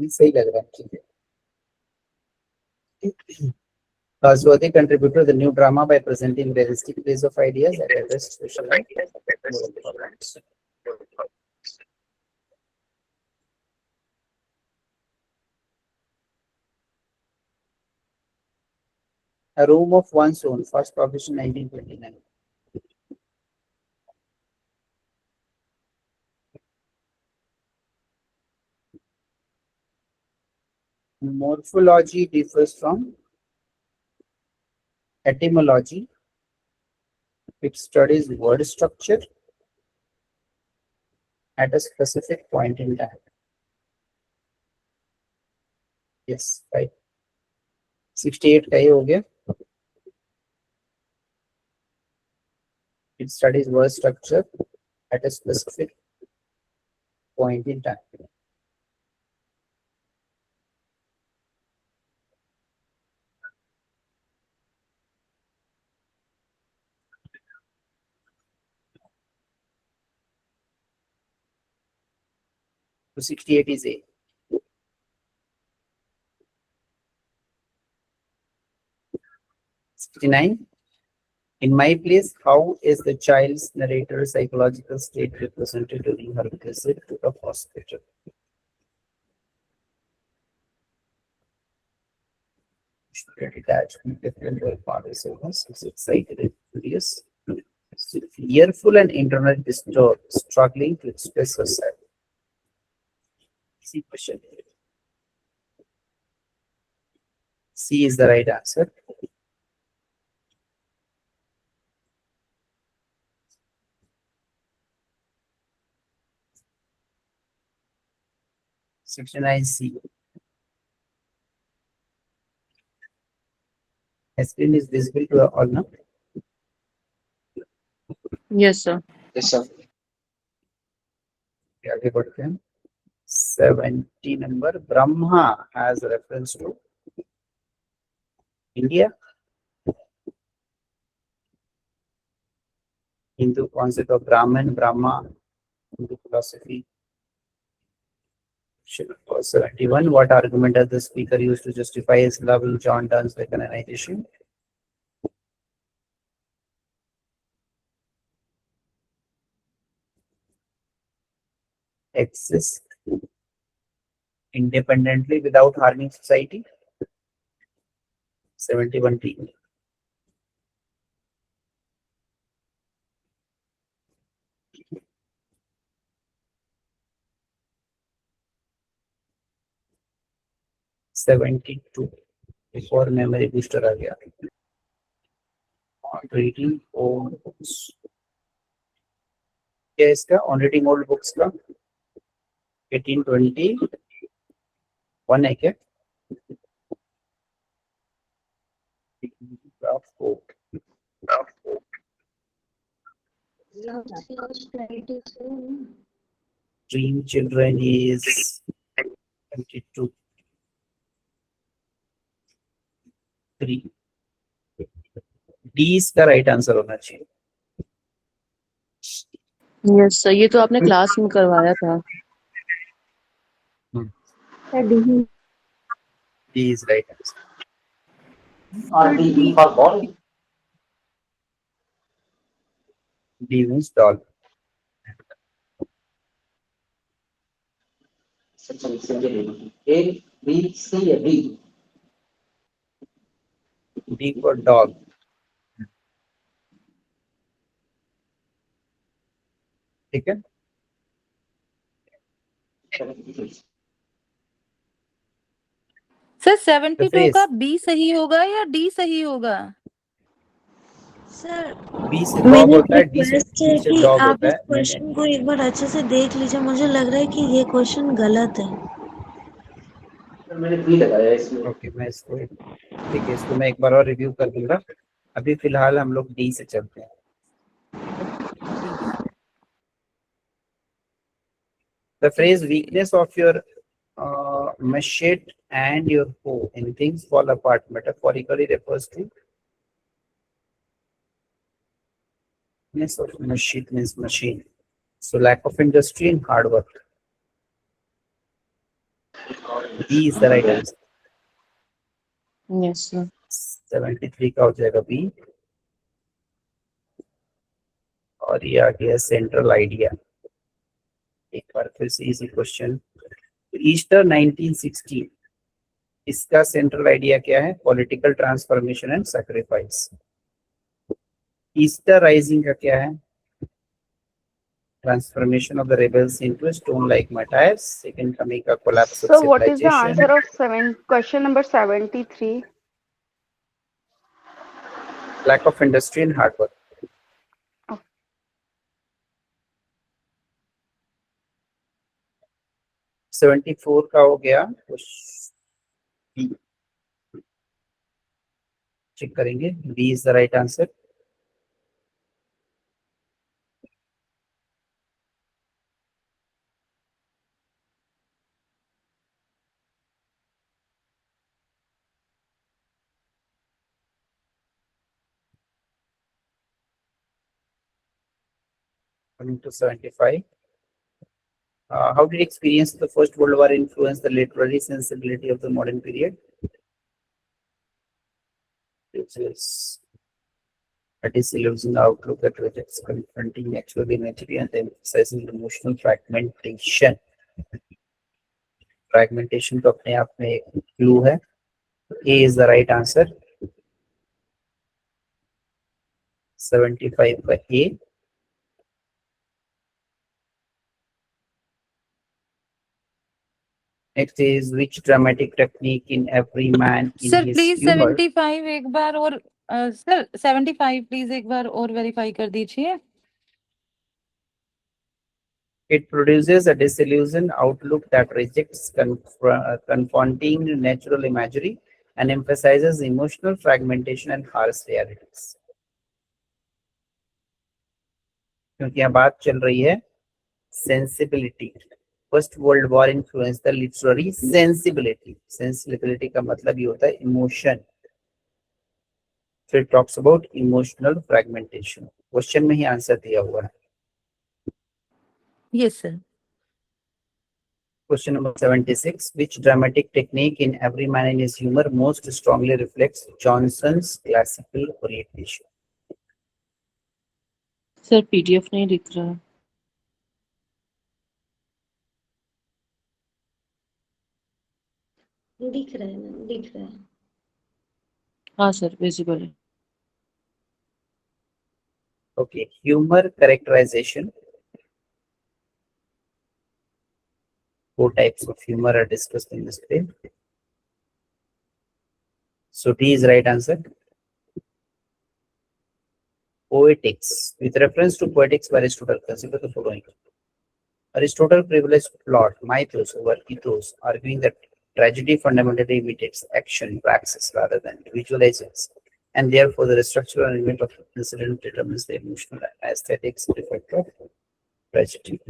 सही लग रहा है. ठीक है. Galsworthy contributed the new drama by presenting realistic ways of ideas that address social and moral problems. A Room of One's Own, first published in 1929. Morphology differs from etymology. It studies word structure at a specific point in time. Yes, right. 68 का ये हो गया. It studies word structure at a specific point in time. So 68 is A. 69. In my place, how is the child's narrator psychological state represented during her visit to the hospital? Attachment, different participants is excited and curious, fearful and internally disturbed, struggling to express herself. C question. C is the right answer. Section C. Screen is visible to all now.
Yes, sir.
Yes, sir.
आगे बढ़ते हैं. 70 number. Brahma has reference to India. Hindu concept of Brahman, Brahma, Hindu philosophy. 71. What argument does the speaker use to justify his love in John Donne's canonization? Exist independently without harming society. 71T. (72) before memory booster आ गया. On reading old books. क्या है इसका? On reading old books का 1821 है क्या? Dream children is 22. 3. D इसका right answer होना चाहिए.
यस सर, ये तो आपने क्लास में करवाया था.
D is right answer.
RD for ball.
D means doll.
A, B, C, D.
D for dog. ठीक है.
Sir 72
phrase.
का बी सही होगा या डी सही होगा?
सर
B से dog
मेरी
होता है, D से
रिक्वेस्ट है कि
dog
आप
होता
इस
है.
क्वेश्चन को एक बार अच्छे से देख लीजिए. मुझे लग रहा है कि ये क्वेश्चन गलत है.
मैंने बी लगाया इसमें.
ओके, मैं इसको ठीक है, इसको मैं एक बार और रिव्यू कर दूंगा. अभी फिलहाल हम लोग D से चलते हैं. The phrase weakness of your machete and your hoe and things fall apart metaphorically refers to weakness of machete means machine. So lack of industry and hard work. B is the right answer.
Yes sir.
73 का हो जाएगा B. और ये आ गया central idea. एक बार फिर से easy question. Easter 1916 इसका सेंट्रल आइडिया क्या है? Political transformation and sacrifice. Easter rising का क्या है? Transformation of the rebels into stone-like martyrs. Second coming a collapse of
So what is the
civilization.
answer of question number 73?
Lack of industry and hard work.
Oh.
74 का हो गया, check करेंगे. B is the right answer. Coming to 75. How did experience of the First World War influence the literary sensibility of the modern period? Which is a disillusioned outlook that rejects confronting natural reality and emphasizing emotional fragmentation. Fragmentation तो अपने आप में एक clue है. A is the right answer. 75 का A. Next is which dramatic technique in every man in
sir
his
please
humor.
75 एक बार और sir 75 please एक बार और वेरीफाई कर दीजिए.
It produces a disillusioned outlook that rejects confronting natural imagery and emphasizes emotional fragmentation and harsh realities. क्योंकि यहाँ बात चल रही है sensibility. First World War influenced the literary sensibility. Sensibility का मतलब ये होता है emotion. So it talks about emotional fragmentation. Question में ही आंसर दिया हुआ है.
Yes sir.
Question number 76. Which dramatic technique in Every Man in His Humor most strongly reflects Johnson's classical orientation?
Sir PDF नहीं दिख रहा है.
दिख रहा है ना, दिख रहा है.
हाँ सर विजिबल है.
Okay. Humor characterization. 4 types of humor are discussed in this play. So D is right answer. Poetics. With reference to poetics by Aristotle, consider the following. Aristotle privileged plot, mythos over ethos, arguing that tragedy fundamentally imitates action, praxis, rather than visualizations, and therefore the structural element of incident determines the emotional and aesthetic effect of tragedy.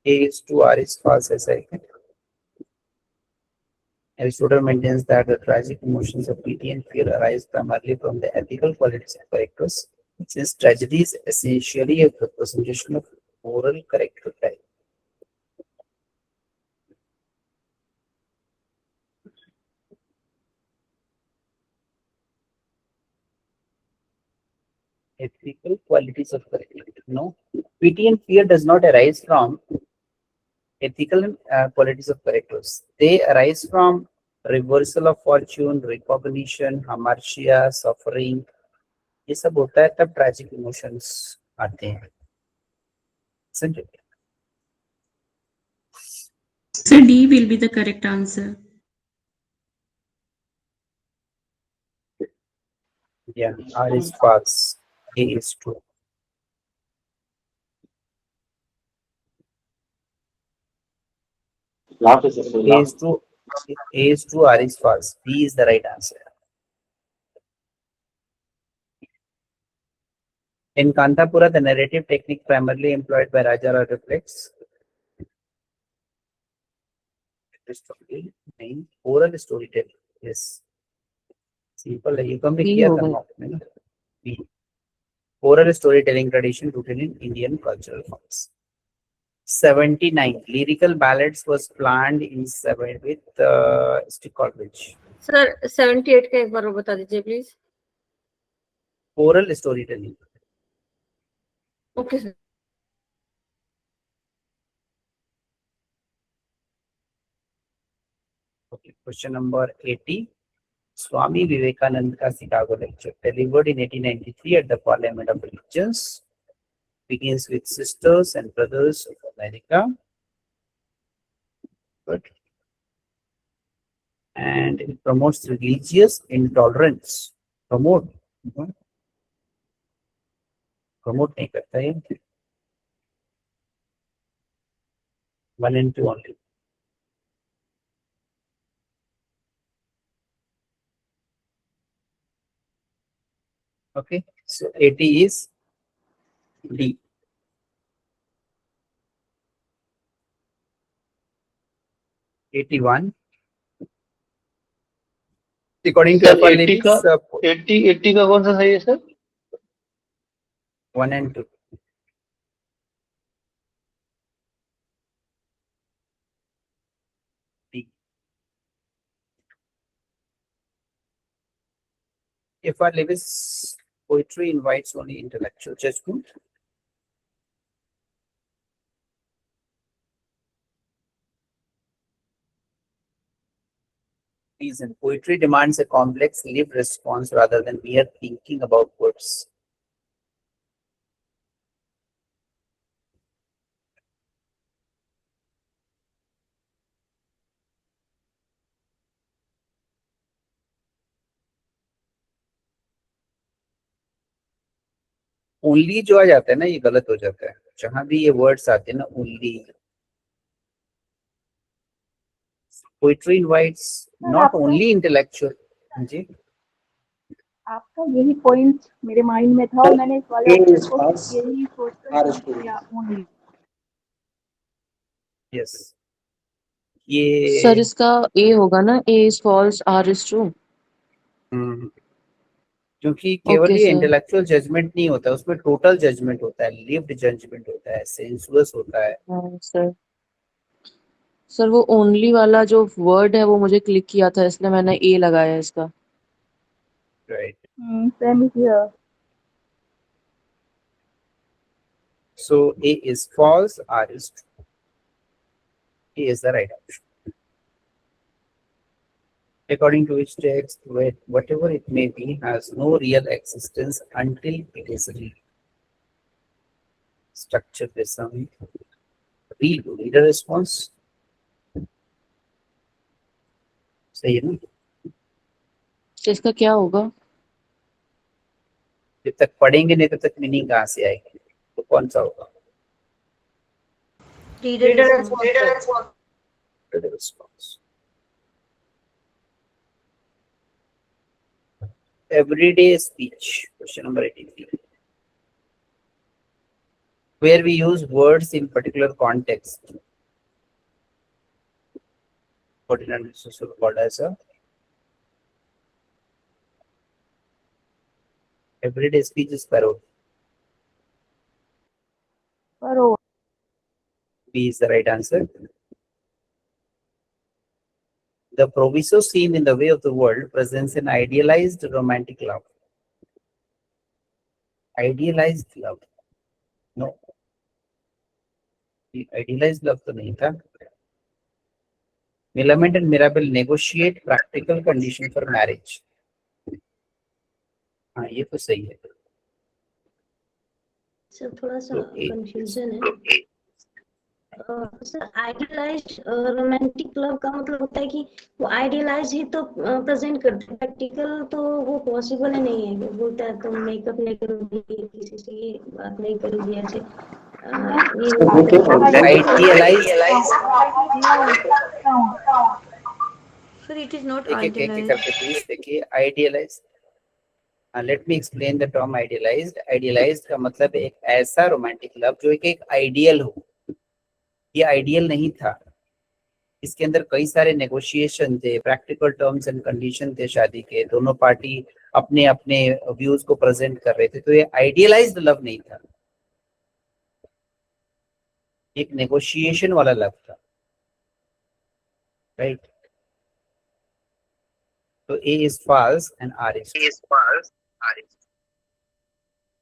A is to R is false as I can. Aristotle maintains that the tragic emotions of pity and fear arise primarily from the ethical qualities of characters, since tragedy is essentially a representation of moral character type. Ethical qualities of character. No, pity and fear does not arise from ethical qualities of characters. They arise from reversal of fortune, recognition, hamartia, suffering. ये सब होता है तब tragic emotions आते हैं. Isn't it?
So D will be the correct answer.
Yeah, R is false. A is true.
Laugh is a
A is true. A is true. R is false. B is the right answer. In Kantapura, the narrative technique primarily employed by Raja reflects oral storytelling. Yes. Simple है. ये कम भी
B
किया
होगा.
था mock में ना. B. Oral storytelling tradition rooted in Indian cultural forms. 79. Lyrical ballads was planned in 7 with stick college.
Sir 78 का एक बार और बता दीजिए please.
Oral storytelling.
Okay sir.
Question number 80. Swami Vivekananda ka Chicago lecture delivered in 1893 at the Parliament of Religions begins with Sisters and Brothers of America. Good. And it promotes religious intolerance. Promote नहीं करता है. 1 and 2 only. Okay, so 80 is D. 81. According to
sir
FR
80
lyrics,
का 80 का कौन सा सही है sir?
1 and 2. D. FR Lewis poetry invites only intellectual judgment. Reason. Poetry demands a complex lived response rather than mere thinking about words. Only जो आ जाता है ना ये गलत हो जाता है. जहां भी ये वर्ड्स आते हैं ना only. Poetry invites not only intellectual. जी
आपका यही पॉइंट मेरे माइंड में था और मैंने इस वाले ऑप्शन को यही सोचकर किया ओनली.
यस ये
सर इसका ए होगा ना, A is false, R is true.
क्योंकि केवल
ओके
ये
सर.
इंटेलेक्चुअल जजमेंट नहीं होता, उसमें टोटल जजमेंट होता है, लिव्ड जजमेंट होता है, सेंसुअस होता है.
हाँ सर. सर वो ओनली वाला जो वर्ड है वो मुझे क्लिक किया था, इसलिए मैंने ए लगाया इसका.
Right.
Same here.
So A is false, R is true. A is the right option. According to which text, whatever it may be, has no real existence until it is real. Structure the sum. Real to reader response. सही है ना?
तो इसका क्या होगा?
जब तक पढ़ेंगे नहीं तब तक मीनिंग कहाँ से आएगी? तो कौन सा होगा?
Reader response.
Reader response. Everyday speech. Question number 83. Where we use words in particular context. What in analysis is called as a everyday speech is parody. B is the right answer. The proviso scene in The Way of the World presents an idealized romantic love. Idealized love. No. Idealized love तो नहीं था. Millamant and Mirabel negotiate practical condition for marriage. हाँ ये तो सही है.
Sir थोड़ा सा कंफ्यूजन है. सर आइडियलाइज्ड रोमांटिक लव का मतलब होता है कि वो आइडियलाइज ही तो प्रेजेंट करते हैं, प्रैक्टिकल तो वो पॉसिबल ही नहीं है. वो बोलता है तुम मेकअप नहीं करोगी, किसी से ये बात नहीं करोगी, ऐसे
Sir, it is not
एक एक
idealized.
करके प्लीज देखिए. Idealize. Let me explain the term idealized. Idealized का मतलब एक ऐसा रोमांटिक लव जो एक आइडियल हो. ये आइडियल नहीं था. इसके अंदर कई सारे नेगोशिएशन थे, प्रैक्टिकल टर्म्स एंड कंडीशन थे शादी के. दोनों पार्टी अपने अपने व्यूज को प्रेजेंट कर रहे थे. तो ये आइडियलाइज्ड लव नहीं था, एक नेगोशिएशन वाला लव था. राइट. तो A is false and R is false.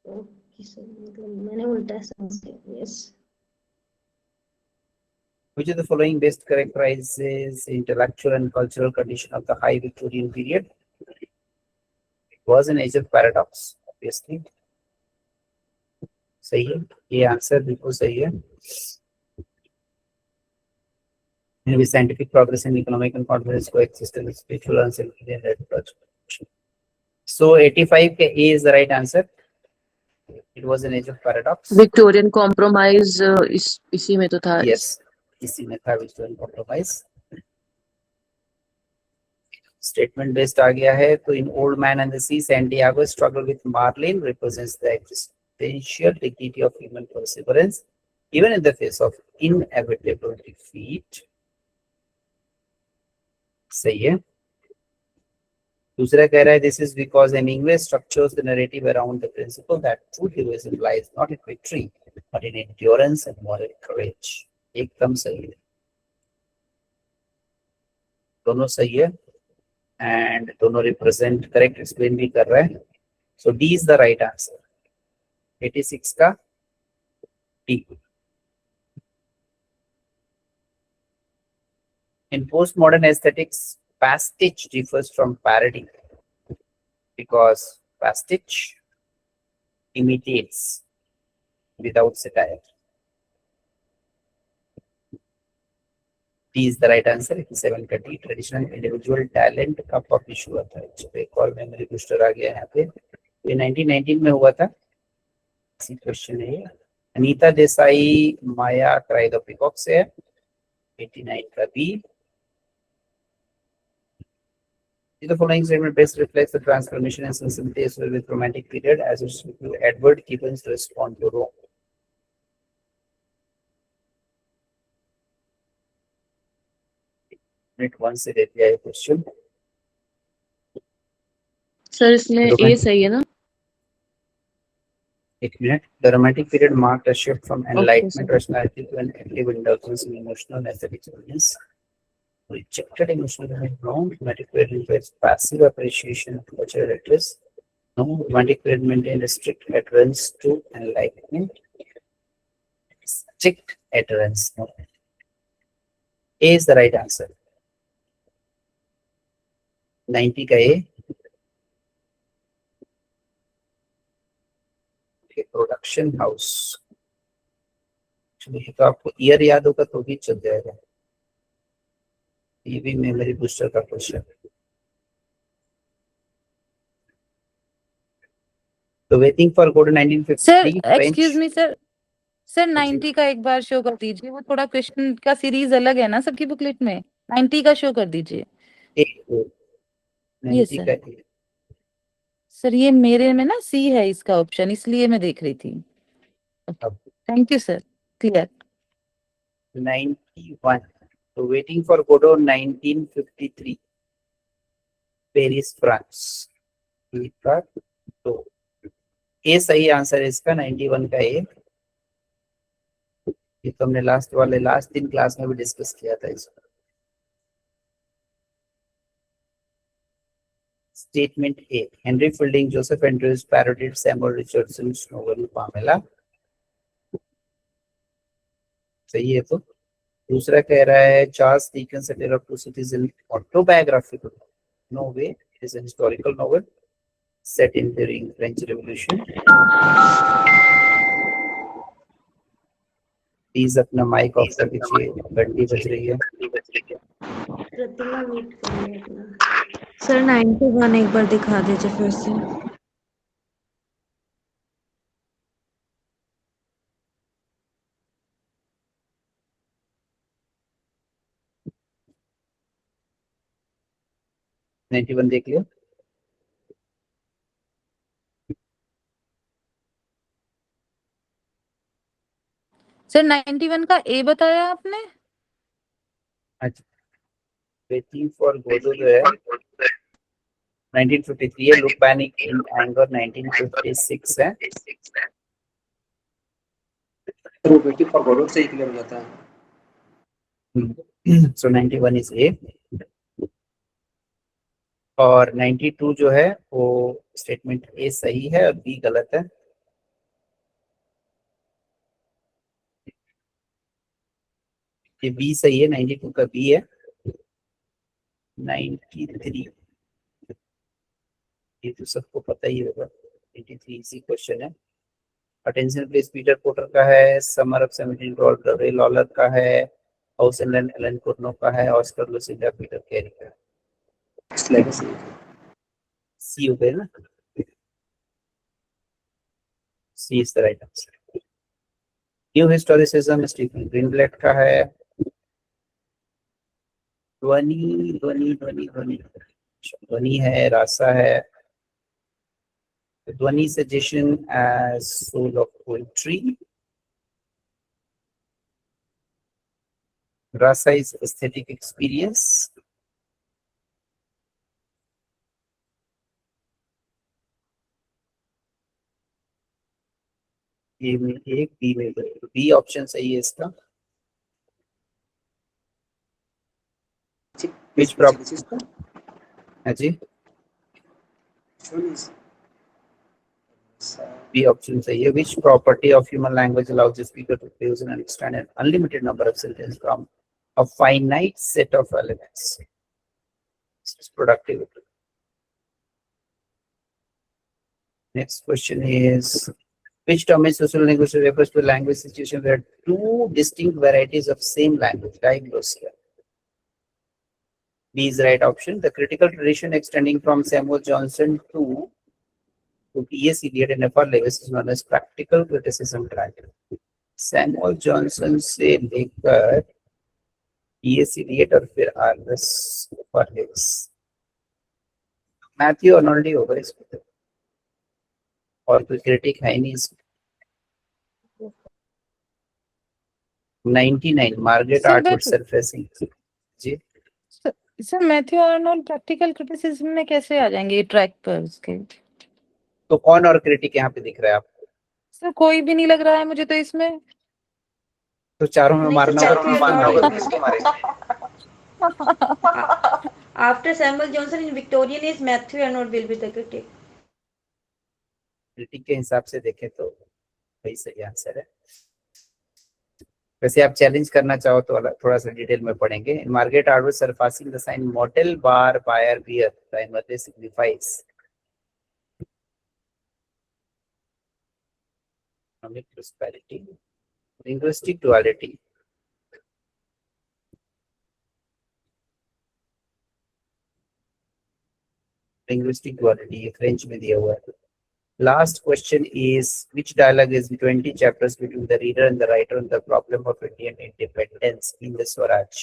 Okay sir, मतलब मैंने उल्टा समझ लिया. Yes.
Which of the following best characterizes intellectual and cultural condition of the high Victorian period? It was an age of paradox, obviously. सही है, ये answer बिल्कुल सही है. With scientific progress and economic and confidence coexist with spiritual uncertainty and retrospection. So 85 के A is the right answer. It was an age of paradox.
Victorian compromise इसी में तो था.
Yes, इसी में था Victorian compromise. Statement based आ गया है. तो in Old Man and the Sea, Santiago struggle with Marlene represents the existential dignity of human perseverance, even in the face of inevitable defeat. सही है. दूसरा कह रहा है this is because Hemingway structures the narrative around the principle that true heroism lies not in victory but in endurance and moral courage. एकदम सही है. दोनों सही है and दोनों represent correct explain भी कर रहा है. So D is the right answer. 86 का D. In postmodern aesthetics, pastiche differs from parody because pastiche imitates without satire. D is the right answer. 87 का D. Traditional individual talent का pub issue हुआ था. एक और मेमोरी बूस्टर आ गया यहाँ पे. ये 1919 में हुआ था. इसी क्वेश्चन है ये. अनीता देसाई माया क्राई द पीकॉक से है. 89 का B. The following statement best reflects the transformation and sensibility as well with romantic period as it with Edward Gibbon's response to Rome. Minute 1 से दे दिया ये क्वेश्चन.
सर इसमें ए सही है ना?
एक minute. The romantic period marked a shift from enlightenment rationality to an active indulgence in emotional and aesthetic experience. Rejected emotional and wrong. Romantic period reflects passive appreciation of cultural actors. No, romantic period maintained a strict adherence to enlightenment. Strict adherence. No. A is the right answer. 90 का A. Okay, production house. ये तो आपको year याद होगा तो भी चल जाएगा. ये भी मेमोरी बूस्टर का क्वेश्चन. तो waiting for gold 1953.
Sir excuse me sir. Sir 90 का एक बार शो कर दीजिए. वो थोड़ा क्वेश्चन का सीरीज अलग है ना सबकी बुकलेट में. 90 का शो कर दीजिए.
Yes, sir.
सर ये मेरे में ना सी है इसका ऑप्शन, इसलिए मैं देख रही थी. Thank you sir. Clear.
91. So waiting for Godot 1953. Paris France. तो ए सही आंसर है इसका. 91 का ए. ये तो हमने लास्ट दिन क्लास में भी डिस्कस किया था इसको. Statement A. Henry Fielding, Joseph Andrews parodied Samuel Richardson's novel Pamela. सही है. तो दूसरा कह रहा है Charles Dickens' A Tale of Two Cities in autobiographical. No way. It is a historical novel set in during French Revolution. Please अपना mic off कर दीजिए. घंटी बज रही है.
प्रतिमा मीट करिए अपना.
सर 91 एक बार दिखा दीजिए फिर से.
वन देख लिया.
सर 91 का ए बताया आपने.
अच्छा. वेटिंग फॉर गोडो जो है 1953 है. लुक पैनिक इन एंगर 1956 है.
तो वेटिंग फॉर गॉड से ही क्लियर हो जाता है.
So 91 is A. और 92 जो है वो स्टेटमेंट ए सही है और बी गलत है. ये बी सही है, 92 का बी है। 93 ये तो सबको पता ही होगा, 83 इसी क्वेश्चन है। अटेंशन प्लीज पीटर पोटर का है, समर ऑफ 17 रे लॉलर का है, हाउस एंड एलन कोर्नो का है, ऑस्कर लुसिंडा पीटर कैरी का है। सी हो गए ना, C is the right answer. New historicism Stephen Greenblatt का है। ध्वनि ध्वनि ध्वनि ध्वनि ध्वनि है, रासा है। ध्वनि suggestion as soul of poetry. Rasa is aesthetic experience. ए में एक, बी में दो, बी ऑप्शन सही है इसका। Which property? हाँ जी, बी ऑप्शन सही है। Which property of human language allows the speaker to produce and understand an unlimited number of sentences from a finite set of elements? This is productivity. Next question is, which term in social linguistics refers to a language situation where two distinct varieties of same language, diglossia? B is the right option. The critical tradition extending from Samuel Johnson to T.S. Eliot and F.R. Lewis is known as practical criticism track. Samuel Johnson से लेकर T.S. Eliot और फिर F.R. Lewis. Matthew Arnold होगा इसको, और कोई critic है नहीं इसमें। 99 मार्गरेट आर्टवुड सरफेसिंग। जी
sir Matthew Arnold practical criticism में कैसे आ जाएंगे ट्रैक पर उसके?
तो कौन और क्रिटिक यहाँ पे दिख रहा है आपको?
सर कोई भी नहीं लग रहा है मुझे तो इसमें।
तो चारों में मारना होगा।
After Samuel Johnson in Victorian age, Matthew Arnold will be the critic.
Critic के हिसाब से देखें तो वही सही आंसर है। वैसे आप चैलेंज करना चाहो तो थोड़ा सा डिटेल में पढ़ेंगे। Margaret Atwood Surfacing the sign model bar buyer beer primarily signifies economic prosperity, linguistic duality, ये फ्रेंच में दिया हुआ है। Last question is, which dialogue is 20 chapters between the reader and the writer on the problem of Indian independence in the Swaraj?